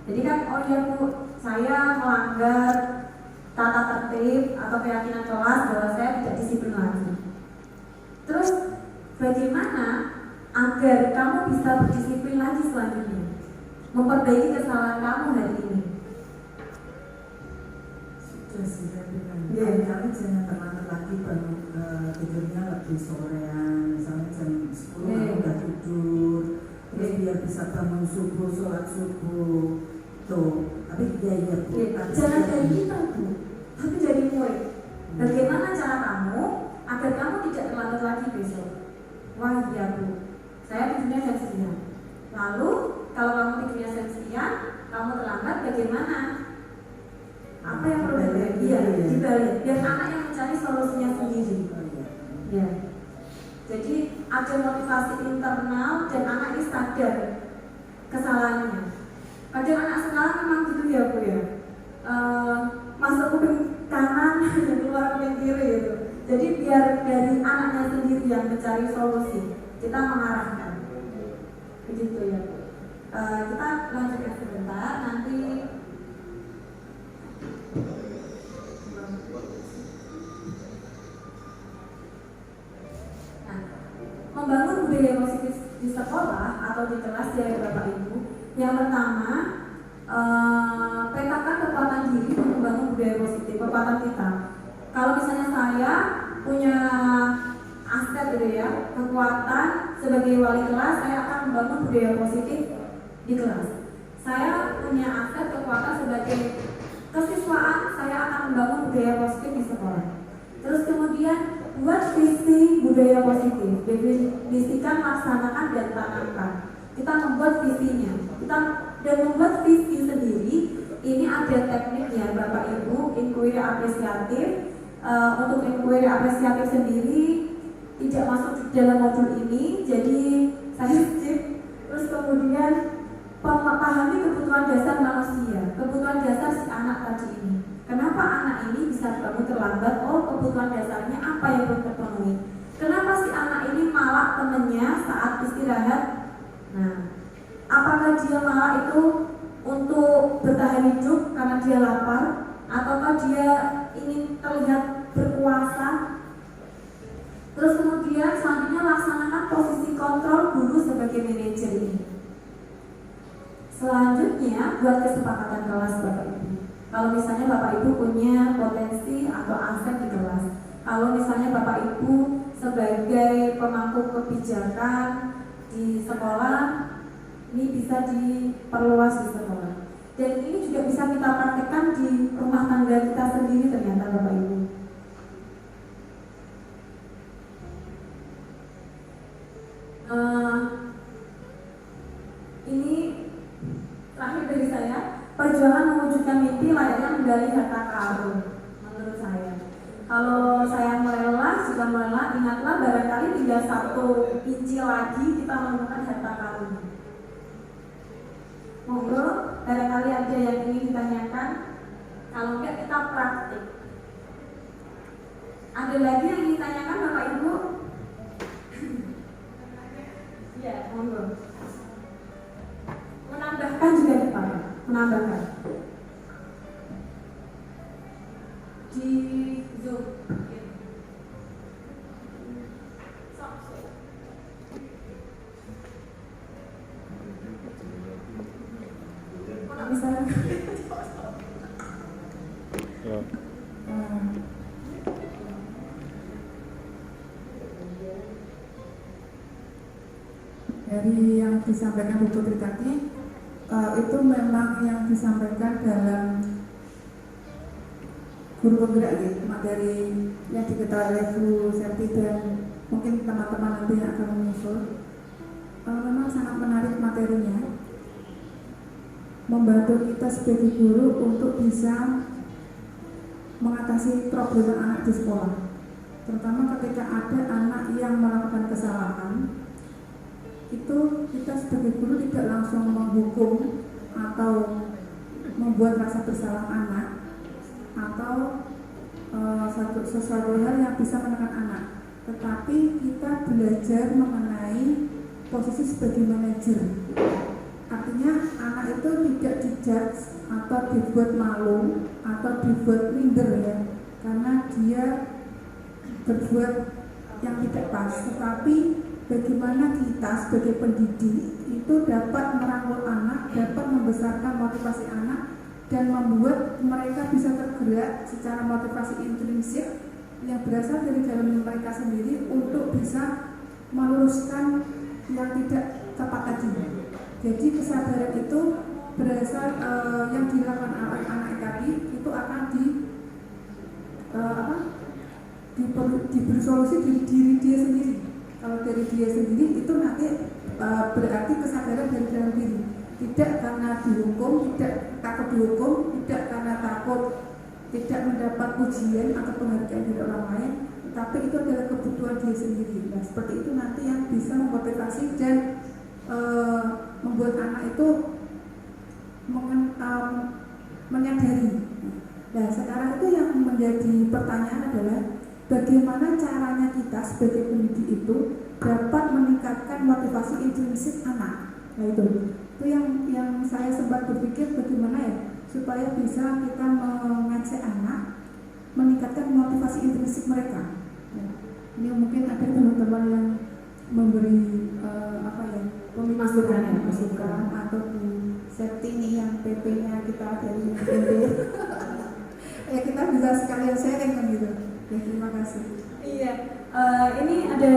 Jadi kan, oh ya Bu, saya melanggar tata tertib atau keyakinan kelas bahwa saya tidak disiplin lagi. Terus bagaimana agar kamu bisa berdisiplin lagi selanjutnya, memperbaiki kesalahan kamu hari ini? Sudah sih, tapi kan Iya. kami jangan terlambat lagi bangun tidurnya lebih sorean, misalnya jam 10 Iya. kamu udah tidur, terus Iya. biar bisa bangun subuh, sholat subuh tuh. Tapi iya Bu, tapi Jangan dari kita Bu, tapi dari murid. Bagaimana cara kamu agar kamu tidak terlambat lagi besok? Wah iya Bu, saya tidurnya jam sekian. Lalu kalau kamu tidurnya jam sekian, kamu terlambat, bagaimana? Apa yang perlu dibalik? Iya, dibalik. Biar anak yang mencari solusinya sendiri. Ya. Jadi ada motivasi internal dan anak ini sadar kesalahannya. Kadang anak sekarang memang gitu ya Bu ya. Masuk kuping kanan dan keluar kuping kiri gitu. Jadi biar dari anaknya sendiri yang mencari solusi, kita mengarahkan. Begitu ya Bu. Kita lanjutkan sebentar, nanti membangun budaya positif di sekolah atau di kelas ya Bapak Ibu. Yang pertama, petakan kekuatan diri untuk membangun budaya positif, kekuatan kita. Kalau misalnya saya punya aset gitu ya, kekuatan sebagai wali kelas, saya akan membangun budaya positif di kelas. Saya punya aset kekuatan sebagai kesiswaan, saya akan membangun budaya positif di sekolah. Terus kemudian buat visi budaya positif, definisikan, laksanakan dan tanamkan. Kita membuat visinya, dan membuat visi sendiri. Ini ada tekniknya Bapak Ibu, inquiry apresiatif. Untuk inquiry apresiatif sendiri tidak masuk di dalam modul ini, jadi saya skip. Terus kemudian pahami kebutuhan dasar manusia, kebutuhan dasar si anak tadi ini. Kenapa anak ini bisa bangun terlambat? Oh, kebutuhan dasarnya apa yang belum terpenuhi? Kenapa si anak ini malak temennya saat istirahat? Nah, apakah dia malak itu untuk bertahan hidup karena dia lapar, ataukah dia ingin terlihat berkuasa? Terus kemudian selanjutnya laksanakan posisi kontrol guru sebagai manajer ini. Selanjutnya buat kesepakatan kelas Bapak Ibu. Kalau misalnya Bapak Ibu punya potensi atau aset di kelas, kalau misalnya Bapak Ibu sebagai pemangku kebijakan di sekolah, ini bisa diperluas di sekolah. Dan ini juga bisa kita praktekkan di rumah tangga kita sendiri ternyata Bapak Ibu. Ini terakhir dari saya. Perjuangan mewujudkan mimpi layaknya menggali harta karun, menurut saya. Kalau saya melelah, jika melelah, ingatlah barangkali tinggal 1 inci lagi kita menemukan harta karun. Monggo, barangkali ada yang ingin ditanyakan. Kalau enggak, kita praktik. Ada lagi yang ingin ditanyakan Bapak Ibu? Ya, monggo. Menambahkan juga Pak. Menambahkan di Zoom. Kok bisa? Dari yang disampaikan Bu Putri tadi, itu memang yang disampaikan dalam guru penggerak ya, materi yang diketahui oleh Bu Septi dan mungkin teman-teman nanti yang akan menyusul. Memang sangat menarik materinya, membantu kita sebagai guru untuk bisa mengatasi problem anak di sekolah. terutama ketika ada anak yang melakukan kesalahan, itu kita sebagai guru tidak langsung menghukum atau membuat rasa bersalah anak atau sesuatu hal yang bisa menekan anak, tetapi kita belajar mengenai posisi sebagai manajer. Artinya anak itu tidak dijudge atau dibuat malu atau dibuat minder ya, karena dia berbuat yang tidak pas, tetapi bagaimana kita sebagai pendidik itu dapat merangkul anak, dapat membesarkan motivasi anak dan membuat mereka bisa tergerak secara motivasi intrinsik yang berasal dari dalam mereka sendiri untuk bisa meluruskan yang tidak tepat tadi. Jadi kesadaran itu berasal yang dilakukan oleh anak tadi itu akan diberi solusi dari diri dia sendiri. Kalau dari dia sendiri itu nanti berarti kesadaran dari dalam diri, tidak karena dihukum, tidak takut dihukum, tidak karena takut tidak mendapat pujian atau penghargaan dari orang lain, tapi itu adalah kebutuhan dia sendiri. Nah, seperti itu nanti yang bisa memotivasi dan membuat anak itu menyadari. Nah, sekarang itu yang menjadi pertanyaan adalah bagaimana caranya kita sebagai pendidik itu dapat meningkatkan motivasi intrinsik anak. Nah itu yang saya sempat berpikir bagaimana ya supaya bisa kita mengajak anak meningkatkan motivasi intrinsik mereka. Nah, ini mungkin ada teman-teman yang memberi masukan atau safety ini yang PP-nya kita dari PP. Ya kita bisa sekalian sharing kan gitu. Ya, terima kasih. Iya, ini ada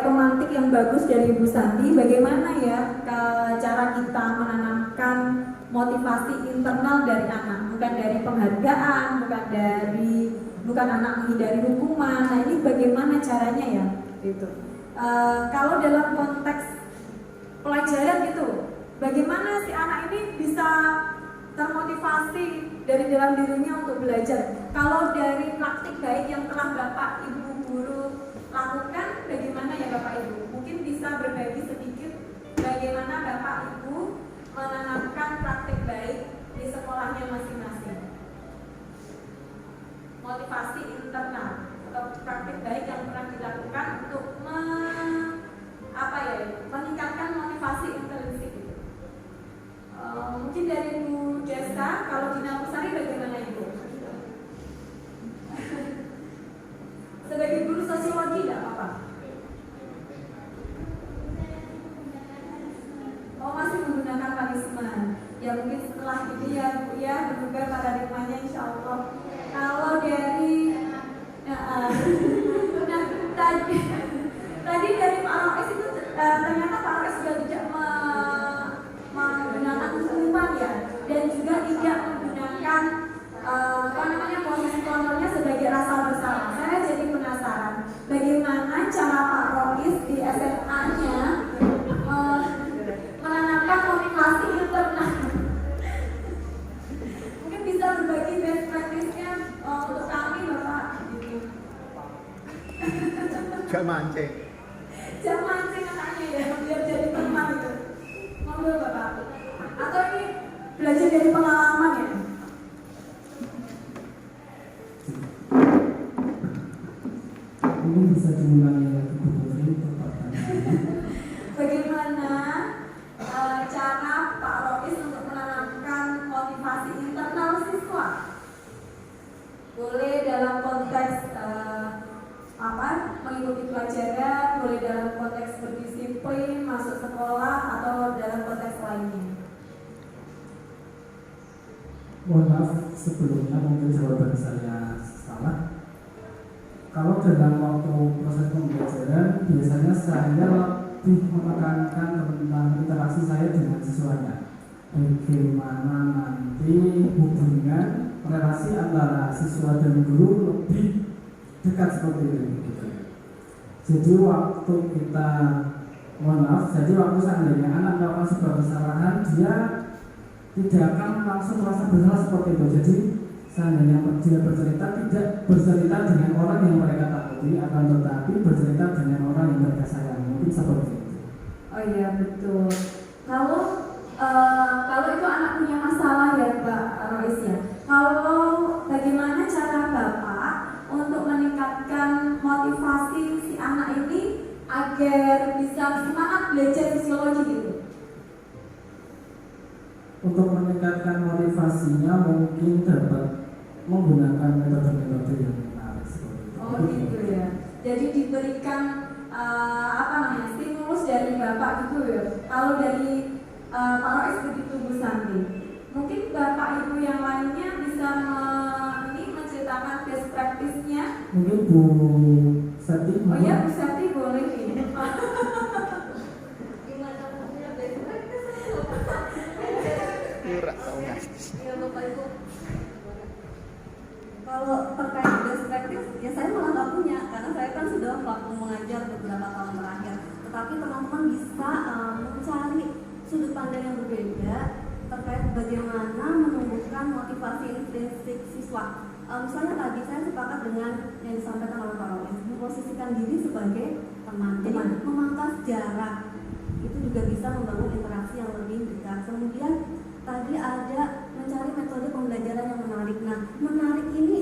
pemantik yang bagus dari Ibu Santi. Bagaimana ya cara kita menanamkan motivasi internal dari anak, bukan dari penghargaan, bukan anak menghindari hukuman. Nah ini bagaimana caranya ya? Gitu. Kalau dalam konteks pelajaran gitu, bagaimana si anak ini bisa termotivasi dari dalam dirinya untuk belajar? Kalau dari praktik baik yang telah Bapak Ibu guru lakukan, bagaimana ya Bapak Ibu? Mungkin bisa berbagi sedikit bagaimana Bapak Ibu menanamkan praktik baik di sekolahnya masing-masing. Motivasi internal atau praktik baik yang pernah dilakukan untuk meningkatkan motivasi intrinsik. Mungkin dari Bu Desa, kalau Dina Pusari bagaimana Ibu? Sebagai guru sosiologi tidak apa-apa? Oh masih menggunakan punishment. Ya mungkin setelah ini ya Bu ya berubah paradigmanya insya Allah. Kalau dari tadi dari Pak Rois itu ternyata Pak Rois sudah tidak menggunakan hukuman ya, dan juga tidak menggunakan posisi kontrolnya sebagai rasa bersalah. Saya jadi penasaran bagaimana cara Pak Rois di SMA-nya menanamkan motivasi internal. Mungkin bisa berbagi best practice-nya untuk kami Bapak. Gak mancing. Jangan mancing anaknya ya, biar jadi teman gitu. Mobil Bapak. Atau ini belajar dari pengalaman ya? Ini bisa diulangi lagi Bagaimana cara Pak Rois untuk menanamkan motivasi internal siswa? Boleh dalam konteks mengikuti pelajaran, boleh dalam konteks berdisiplin, masuk sekolah, atau dalam konteks lainnya. Mohon maaf sebelumnya mungkin jawaban saya salah. Kalau dalam waktu proses pembelajaran biasanya saya lebih menekankan tentang interaksi saya dengan siswanya. Bagaimana nanti hubungan relasi antara siswa dan guru lebih dekat seperti itu. Jadi waktu kita jadi waktu seandainya anak melakukan sebuah kesalahan, dia tidak akan langsung merasa bersalah seperti itu. Jadi seandainya dia bercerita tidak bercerita dengan orang yang mereka takuti, akan tetapi bercerita dengan orang yang mereka sayangi, mungkin seperti itu. Oh iya betul. Kalau itu anak punya masalah ya Pak Rois ya. Kalau bagaimana cara Bapak untuk meningkatkan motivasi si anak ini agar bisa semangat belajar fisiologi gitu? Untuk meningkatkan motivasinya mungkin dapat menggunakan metode-metode yang menarik seperti itu. Oh gitu ya. Jadi diberikan stimulus dari Bapak gitu ya. Kalau dari Pak Rois begitu Bu Santi. Mungkin Bapak Ibu yang lainnya bisa menceritakan best practice-nya. Mungkin Bu Sati. Oh iya Bu Sati boleh nih. Kurang tau nggak? Ya Bapak Ibu. Kalau terkait best practice, ya saya malah nggak punya karena saya kan sudah vakum mengajar beberapa tahun terakhir. Tetapi teman-teman bisa mencari sudut pandang yang berbeda terkait bagaimana menumbuhkan motivasi intrinsik siswa. Misalnya tadi saya sepakat dengan yang disampaikan oleh Pak Rois, memposisikan diri sebagai teman, jadi memangkas jarak itu juga bisa membangun interaksi yang lebih dekat. Kemudian tadi ada mencari metode pembelajaran yang menarik. Nah, menarik ini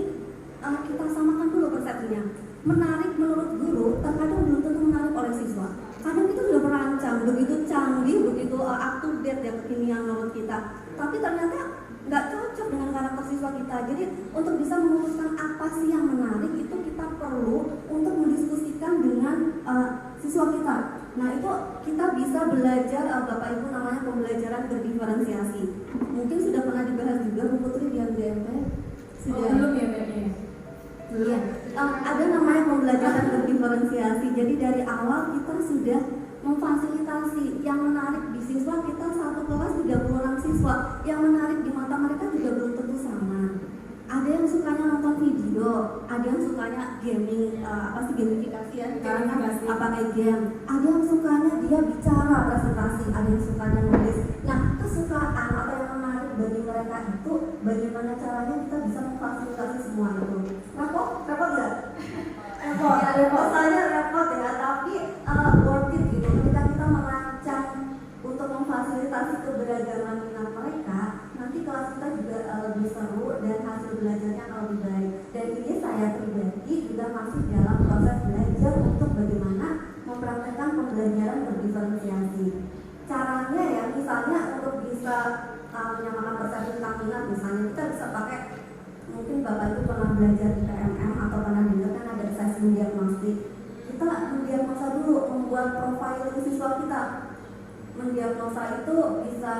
kita samakan dulu persepsinya. Menarik menurut guru terkadang belum tentu menarik oleh siswa. Kadang itu sudah merancang, begitu canggih, begitu up to date ya kekinian menurut kita. Tapi ternyata nggak cocok dengan karakter siswa kita. Jadi untuk bisa memutuskan apa sih yang menarik itu kita perlu untuk mendiskusikan dengan siswa kita. Nah itu kita bisa belajar Bapak Ibu namanya pembelajaran berdiferensiasi. Mungkin sudah pernah dibahas juga Bu Putri di MDMP. Sudah. Belum ya Mbak? Iya. Ada namanya pembelajaran berdiferensiasi. Jadi dari awal kita sudah memfasilitasi yang menarik di siswa. Kita satu kelas 36 siswa, yang menarik di mata mereka juga belum tentu sama. Ada yang sukanya nonton video, ada yang sukanya gaming, gamifikasi ya, pakai game. Ada yang sukanya dia bicara presentasi, ada yang sukanya nulis. Nah kesukaan atau yang menarik bagi mereka itu bagaimana caranya kita bisa memfasilitasi semua itu. Repot nggak? Repot saja repot ya, tapi worth it gitu. Ketika kita merancang untuk memfasilitasi keberagaman minat mereka, nanti kelas kita juga lebih seru dan hasil belajarnya akan lebih baik. Dan ini saya pribadi juga masih dalam proses belajar untuk bagaimana mempraktekkan pembelajaran berdiferensiasi. Caranya ya, misalnya untuk bisa menyamakan persepsi tentang minat, misalnya kita bisa pakai, mungkin Bapak Ibu pernah belajar di PMM atau pernah dengar kan ada assessment diagnostik. Kita mendiagnosa dulu, membuat profiling siswa kita. Mendiagnosa itu bisa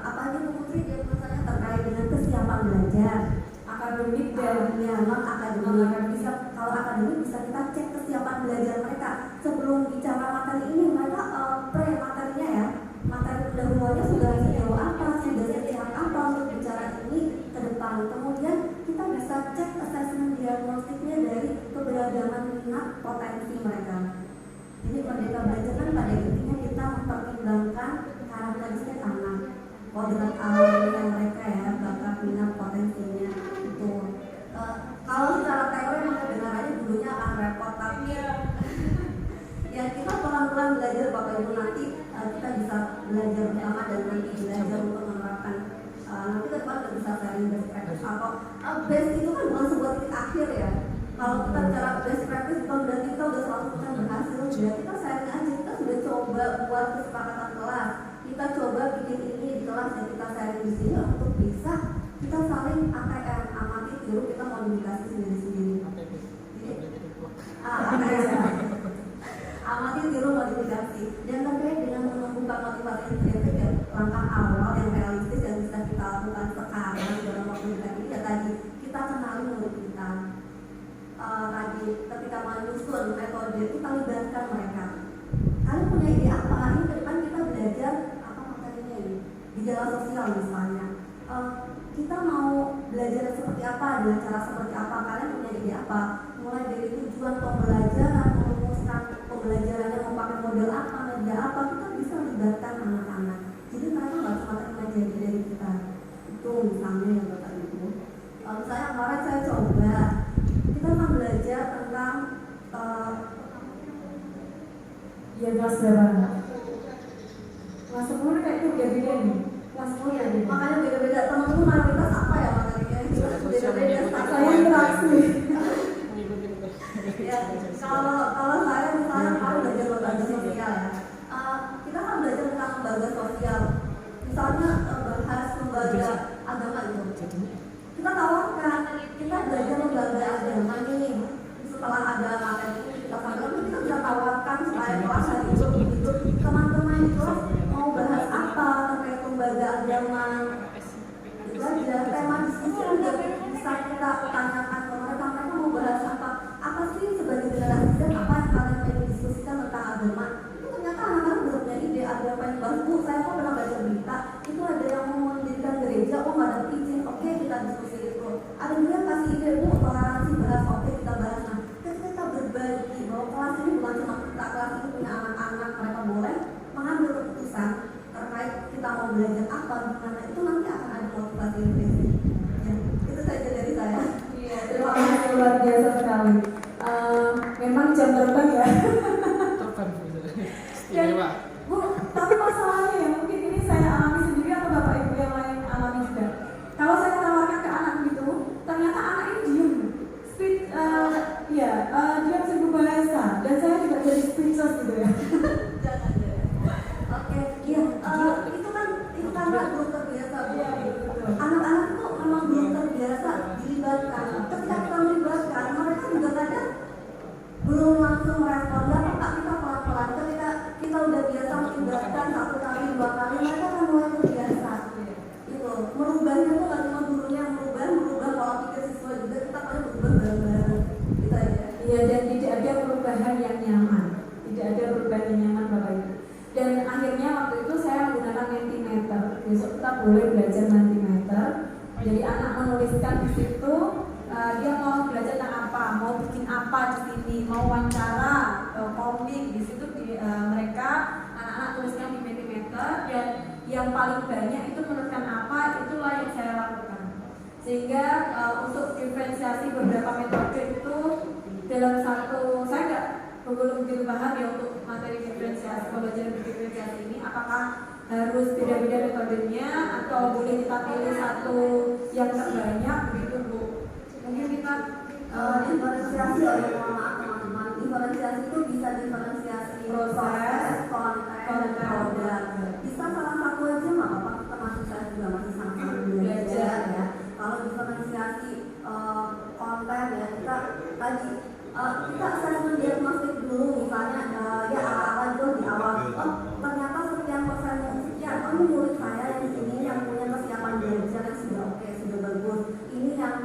apa aja Bu Putri, diagnosanya terkait dengan kesiapan belajar, akademik dan non akademik. Bisa kalau akademik bisa kita cek kesiapan belajar mereka sebelum bicara materi ini. Mereka pre materinya ya, materi pendahuluannya sudah sejauh apa, sudah siap apa untuk bicara ini ke depan. Kemudian kita bisa cek assessment diagnostiknya dari keberagaman minat potensi mereka. Jadi Merdeka Belajar kan pada intinya kita mempertimbangkan karakteristik anak, kodrat alamnya mereka ya, bakat minat potensinya itu. Kalau secara teori memang kedengarannya dulunya akan repot, tapi ya kita pelan-pelan belajar Bapak Ibu, nanti kita bisa belajar bersama dan nanti belajar untuk menerapkan. Nanti ke depan kita bisa sharing best practice atau best itu kan bukan sebuah titik akhir ya. Kalau kita bicara best practice bukan berarti kita udah 100% berhasil, ya kita sharing aja. Kita sudah coba buat kesepakatan kelas, kita coba bikin ini di kelas dan kita sharing di sini untuk bisa kita saling ATM, amati tiru, kita modifikasi sendiri-sendiri. Amati tiru modifikasi dan terkait dengan menumbuhkan motivasi intrinsik ya, langkah awal yang realistis yang bisa kita lakukan sekarang dalam waktu dekat ini ya tadi kita kenali murid kita. Tadi ketika menyusun metode kita libatkan mereka. Kalian punya ide apa? Ini ke depan kita belajar apa materinya ini? Gejala sosial misalnya. Kita mau belajar seperti apa, dengan cara seperti apa? Kalian punya ide apa? Mulai dari tujuan pembelajaran, merumuskan pembelajarannya mau pakai model apa, media apa, kita bisa libatkan anak-anak. Jadi mereka nggak cuma terima janji dari kita. Itu misalnya yang Bapak Ibu. Iya, kelas berapa? Kelas 10 kayak itu beda-beda nih. Kelas 10 ya. Makanya beda-beda. Teman-teman mayoritas apa ya materinya? Beda-beda. Saya interaksi. Ya, kalau saya misalnya kalau belajar lembaga sosial ya, kita kan belajar tentang lembaga sosial. Misalnya bahas lembaga agama gitu. Kita tawarkan, kita belajar lembaga agama ini. Setelah ada materi kita sampaikan, kita bisa tawarkan supaya kelas hari itu teman-teman itu mau bahas apa terkait lembaga agama. Itu aja tema diskusi udah bisa kita tanyakan ke mereka mau bahas apa sih sebagai generasi dan apa yang kalian pengen diskusikan tentang agama. Itu ternyata anak-anak udah punya ide, ada yang pengen bahas. Bu, saya kok pernah baca berita itu ada yang mau mendirikan gereja, nggak ada izin, oke kita diskusi itu. Ada juga yang kasih ide, Bu, toleransi bahas, oke kita bahas. Nah, kita berbagi bahwa kelas ini bukan cuma kita, kelas ini punya anak-anak, mereka boleh mengambil keputusan terkait kita mau belajar apa, gimana, itu nanti akan ada motivasi refleksi. Ya, itu saja dari saya. Iya, terima kasih luar biasa sekali. Memang jam terbang ya. Dan, Bu, tapi masalahnya ya mungkin ini saya alami sendiri atau Bapak Ibu yang lain alami juga. Kalau saya tawarkan ke anak gitu, ternyata anak ini diem. Dia seribu bahasa dan saya juga jadi speechless gitu ya. Oke, iya, itu karena belum terbiasa. Anak-anak itu memang belum terbiasa dilibatkan. Ketika kita melibatkan, mereka juga kadang belum langsung merespon. Pak, kita pelan-pelan. Ketika kita udah biasa melibatkan 1 kali 2 kali, mereka akan mulai terbiasa. Itu merubahnya tuh nggak cuma gurunya yang merubah pola pikir siswa juga, kita paling berubah bareng-bareng. Itu aja. Iya, dan tidak ada perubahan yang nyaman. Tidak ada perubahan yang nyaman Bapak Ibu. Dan akhirnya waktu itu saya menggunakan Mentimeter. Besok kita boleh belajar Mentimeter. Jadi anak menuliskan di situ dia mau belajar tentang apa, mau bikin apa di sini, mau wawancara, komik di situ mereka anak-anak tuliskan di Mentimeter dan yang paling banyak itu menuliskan apa, itulah yang saya lakukan. Sehingga untuk diferensiasi beberapa metode itu dalam satu, saya nggak belum begitu paham ya untuk materi diferensiasi, pembelajaran diferensiasi ini apakah harus beda-beda metodenya atau boleh kita pilih satu yang terbanyak begitu Bu? Mungkin kita diferensiasi ya, mohon maaf teman-teman. Diferensiasi itu bisa diferensiasi proses, konten, produk. Bisa salah satu aja nggak apa-apa, termasuk saya juga masih sama-sama belajar ya. Kalau diferensiasi konten ya, kita tadi kita assessment diagnostik dulu misalnya ya awal-awal itu di awal ternyata sekian persen sekian ini murid saya yang ini yang punya kesiapan belajar yang sudah oke, sudah bagus. Ini yang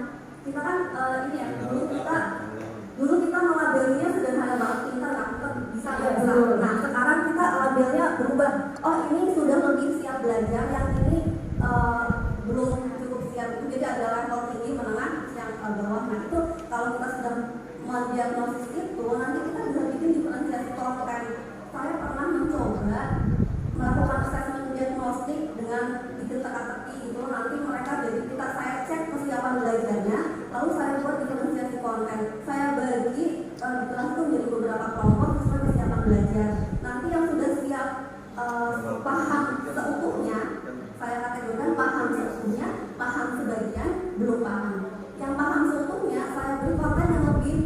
kita kan ini ya dulu kita melabelnya sederhana banget, kita bisa belajar. Nah sekarang kita labelnya berubah, oh ini sudah lebih siap belajar, yang ini belum cukup siap. Itu jadi ada level tinggi, menengah, yang bawah. Nah itu kalau kita sudah mendiagnosis itu, nanti kita bisa bikin diferensiasi konten. Saya pernah mencoba melakukan assessment diagnostik dengan bikin teka-teki itu, nanti mereka jadi saya cek kesiapan belajarnya, lalu saya buat diferensiasi konten. Saya bagi di kelas itu menjadi beberapa kelompok sesuai kesiapan belajar. Nanti yang sudah siap paham seutuhnya, saya kategorikan paham seutuhnya, paham sebagian, belum paham. Yang paham seutuhnya, saya beri konten yang lebih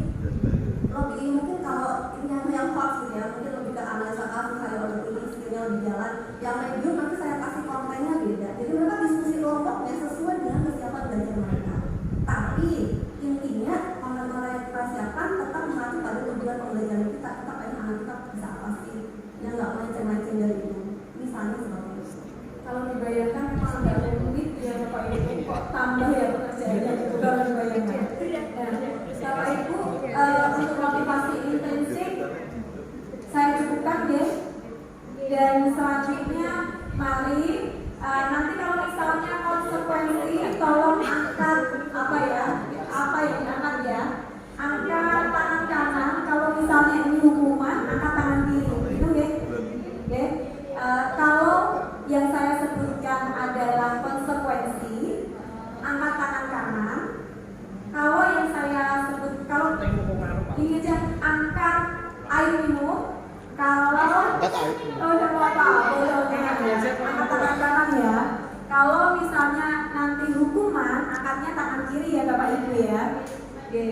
mungkin kalau ini yang hot gitu ya, mungkin lebih ke analisa kasus, saya lebih ini skillnya lebih jalan. Yang medium nanti saya kasih kontennya beda. Jadi mereka diskusi kelompoknya sesuai dengan kesiapan belajar mereka. Tapi intinya konten mereka kita siapkan tetap mengacu pada tujuan pembelajaran kita. Kita pengen anak kita bisa apa sih? Yang nggak melenceng-lenceng dari itu. Misalnya seperti itu. kalau dibayangkan memang agak rumit ya Bapak Ibu, kok tambah ya pekerjaannya itu kalau dibayangkan. Nah, Bapak Ibu untuk motivasi intensif saya cukupkan deh. Dan selanjutnya mari nanti kalau misalnya konsekuensi tolong angkat apa yang diangkat ya, angkat tangan kanan. Kalau misalnya ini hukuman, angkat tangan kiri itu ya. Kalau yang saya sebutkan adalah konsekuensi, angkat tangan kanan. Kalau yang saya sebut, kalau ini aja angkat air minum. Kalau Oh, udah apa? Angkat tangan kanan ya. Kalau misalnya nanti hukuman, angkatnya tangan kiri ya Bapak Ibu ya. Oke.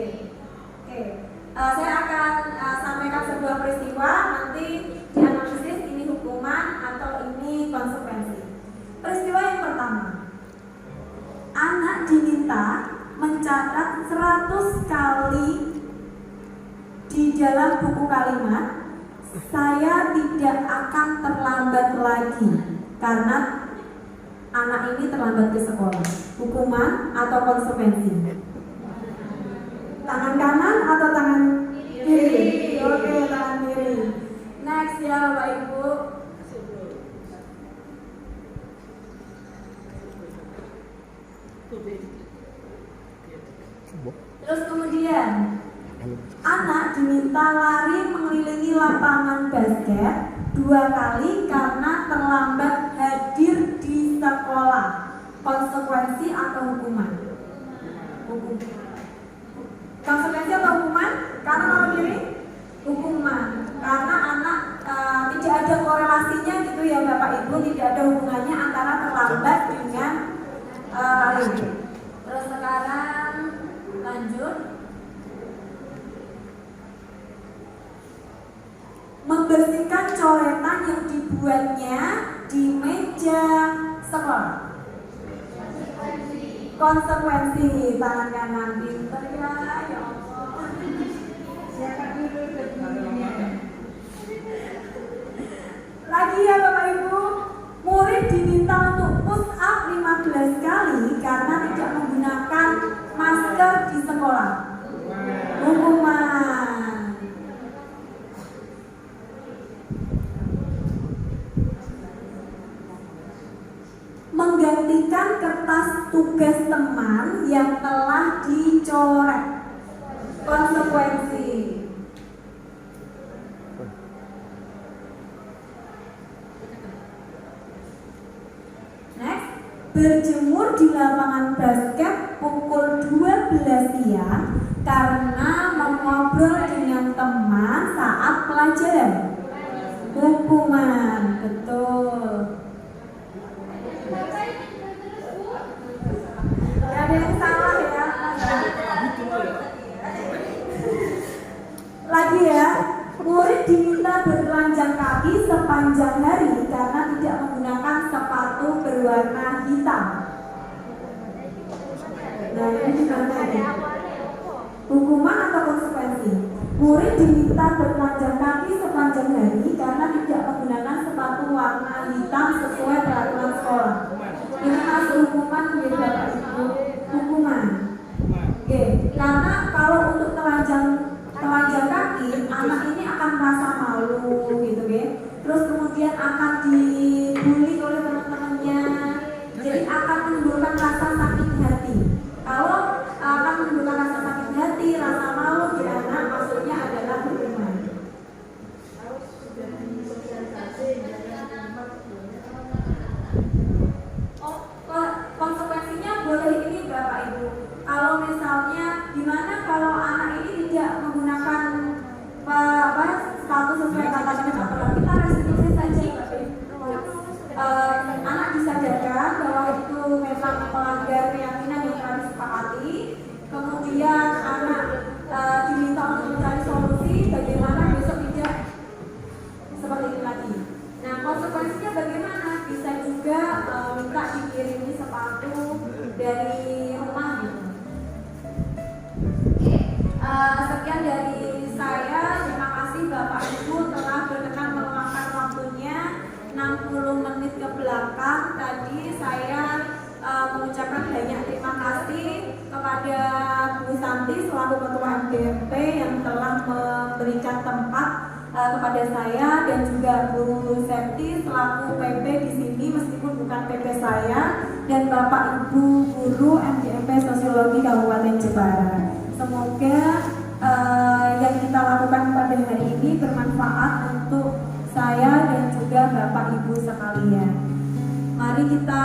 Saya akan sampaikan sebuah peristiwa, nanti dianalisis ini hukuman atau ini konsekuensi. Peristiwa yang pertama, anak diminta mencatat 100 kali di dalam buku kalimat, saya tidak akan terlambat lagi karena anak ini terlambat ke sekolah. Hukuman atau konsekuensi? Tangan kanan atau tangan kiri? Oke, tangan kiri. Next ya Bapak Ibu. Terus kemudian anak diminta lari mengelilingi lapangan basket 2 kali karena terlambat hadir di sekolah. Konsekuensi atau hukuman? Konsekuensi atau hukuman? Karena kalau diri hukuman. Karena anak tidak ada korelasinya gitu ya Bapak Ibu, tidak ada hubungannya antara terlambat dengan lari. Terus sekarang lanjut. Membersihkan coretan yang dibuatnya di meja sekolah. Konsekuensi, tangan kanan pinter ya Allah. Lagi ya Bapak Ibu, murid diminta untuk push up 15 kali karena tidak menggunakan masker di sekolah. Hukuman. Menggantikan kertas tugas teman yang telah dicoret. Konsekuensi. Next, berjemur di lapangan basket pukul 12 siang karena mengobrol dengan teman saat pelajaran. Hukuman, betul. Ada yang salah ya. Lagi ya, murid diminta bertelanjang kaki sepanjang hari karena tidak menggunakan sepatu berwarna hitam. Nah ini gimana ya? Hukuman atau konsekuensi? Murid diminta bertelanjang kaki sepanjang hari karena tidak menggunakan sepatu warna hitam sesuai peraturan sekolah. Ini masuk hukuman menjadi Bapak Ibu. Hukuman. Oke, karena kalau untuk telanjang kaki, anak ini akan merasa malu gitu ya. Terus kemudian akan dibully oleh teman-temannya. Jadi akan menimbulkan rasa sakit hati. Kalau akan menimbulkan rasa sakit hati, rasa malu di anak, maksudnya adalah hukuman. Konsekuensinya boleh ini Bapak Ibu. Kalau misalnya gimana kalau anak ini tidak menggunakan sepatu sesuai kata kita restitusi saja Bapak Ibu. Anak disadarkan bahwa itu memang melanggar keyakinan yang telah disepakati. Kemudian anak diminta untuk mencari solusi bagaimana besok tidak seperti itu lagi. Nah konsekuensinya bagaimana? Bisa juga minta dikirimi sepatu dari rumah gitu. Sekian dari saya. Terima kasih Bapak Ibu telah berkenan meluangkan waktunya 60 menit ke belakang. Tadi saya mengucapkan banyak terima kasih kepada Bu Santi selaku Ketua MDMP yang telah memberikan tempat kepada saya, dan juga Bu Septi selaku PP di sini meskipun bukan PP saya, dan Bapak Ibu guru MDMP Sosiologi Kabupaten Jepara. Semoga yang kita lakukan pada hari ini bermanfaat untuk saya dan juga Bapak Ibu sekalian. Mari kita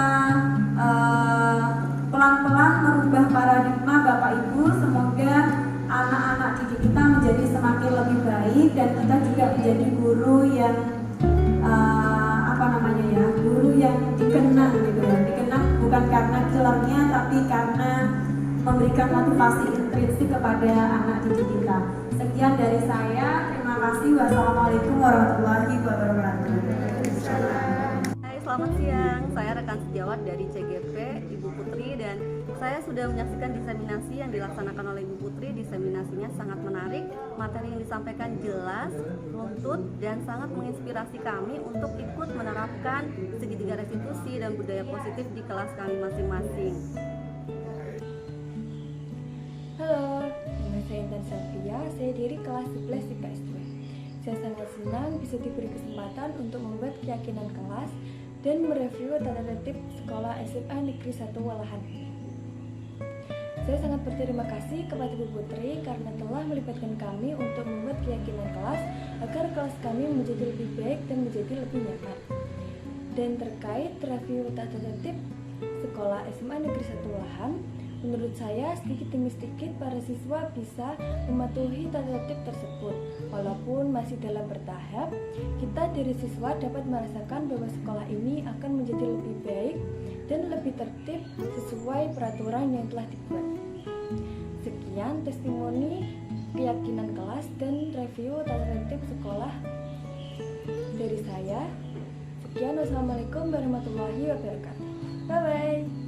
pelan-pelan merubah paradigma Bapak Ibu. Semoga anak-anak didik kita menjadi semakin lebih baik dan kita juga menjadi guru yang guru yang dikenang gitu ya, dikenang bukan karena gelarnya tapi karena memberikan motivasi intrinsik kepada anak didik kita. Sekian dari saya, terima kasih. Wassalamualaikum warahmatullahi wabarakatuh. Hai, selamat siang. Saya rekan sejawat dari CGP, Ibu Putri, dan saya sudah menyaksikan diseminasi yang dilaksanakan oleh Ibu Putri. Diseminasinya sangat menarik, materi yang disampaikan jelas, runtut, dan sangat menginspirasi kami untuk ikut menerapkan segitiga restitusi dan budaya positif di kelas kami masing-masing. Halo, nama saya Intan Safia, saya dari kelas 11 IPS 2. Saya sangat senang bisa diberi kesempatan untuk membuat keyakinan kelas dan mereview tata tertib sekolah SMA Negeri 1 Walahan. Saya sangat berterima kasih kepada Ibu Putri karena telah melibatkan kami untuk membuat keyakinan kelas agar kelas kami menjadi lebih baik dan menjadi lebih nyaman. Dan terkait review tata tertib sekolah SMA Negeri 1 Walahan, menurut saya sedikit demi sedikit para siswa bisa mematuhi tata tertib tersebut. Walaupun masih dalam bertahap, kita dari siswa dapat merasakan bahwa sekolah ini akan menjadi lebih baik dan lebih tertib sesuai peraturan yang telah dibuat. Sekian testimoni keyakinan kelas dan review tata tertib sekolah dari saya. Sekian, wassalamualaikum warahmatullahi wabarakatuh. Bye bye.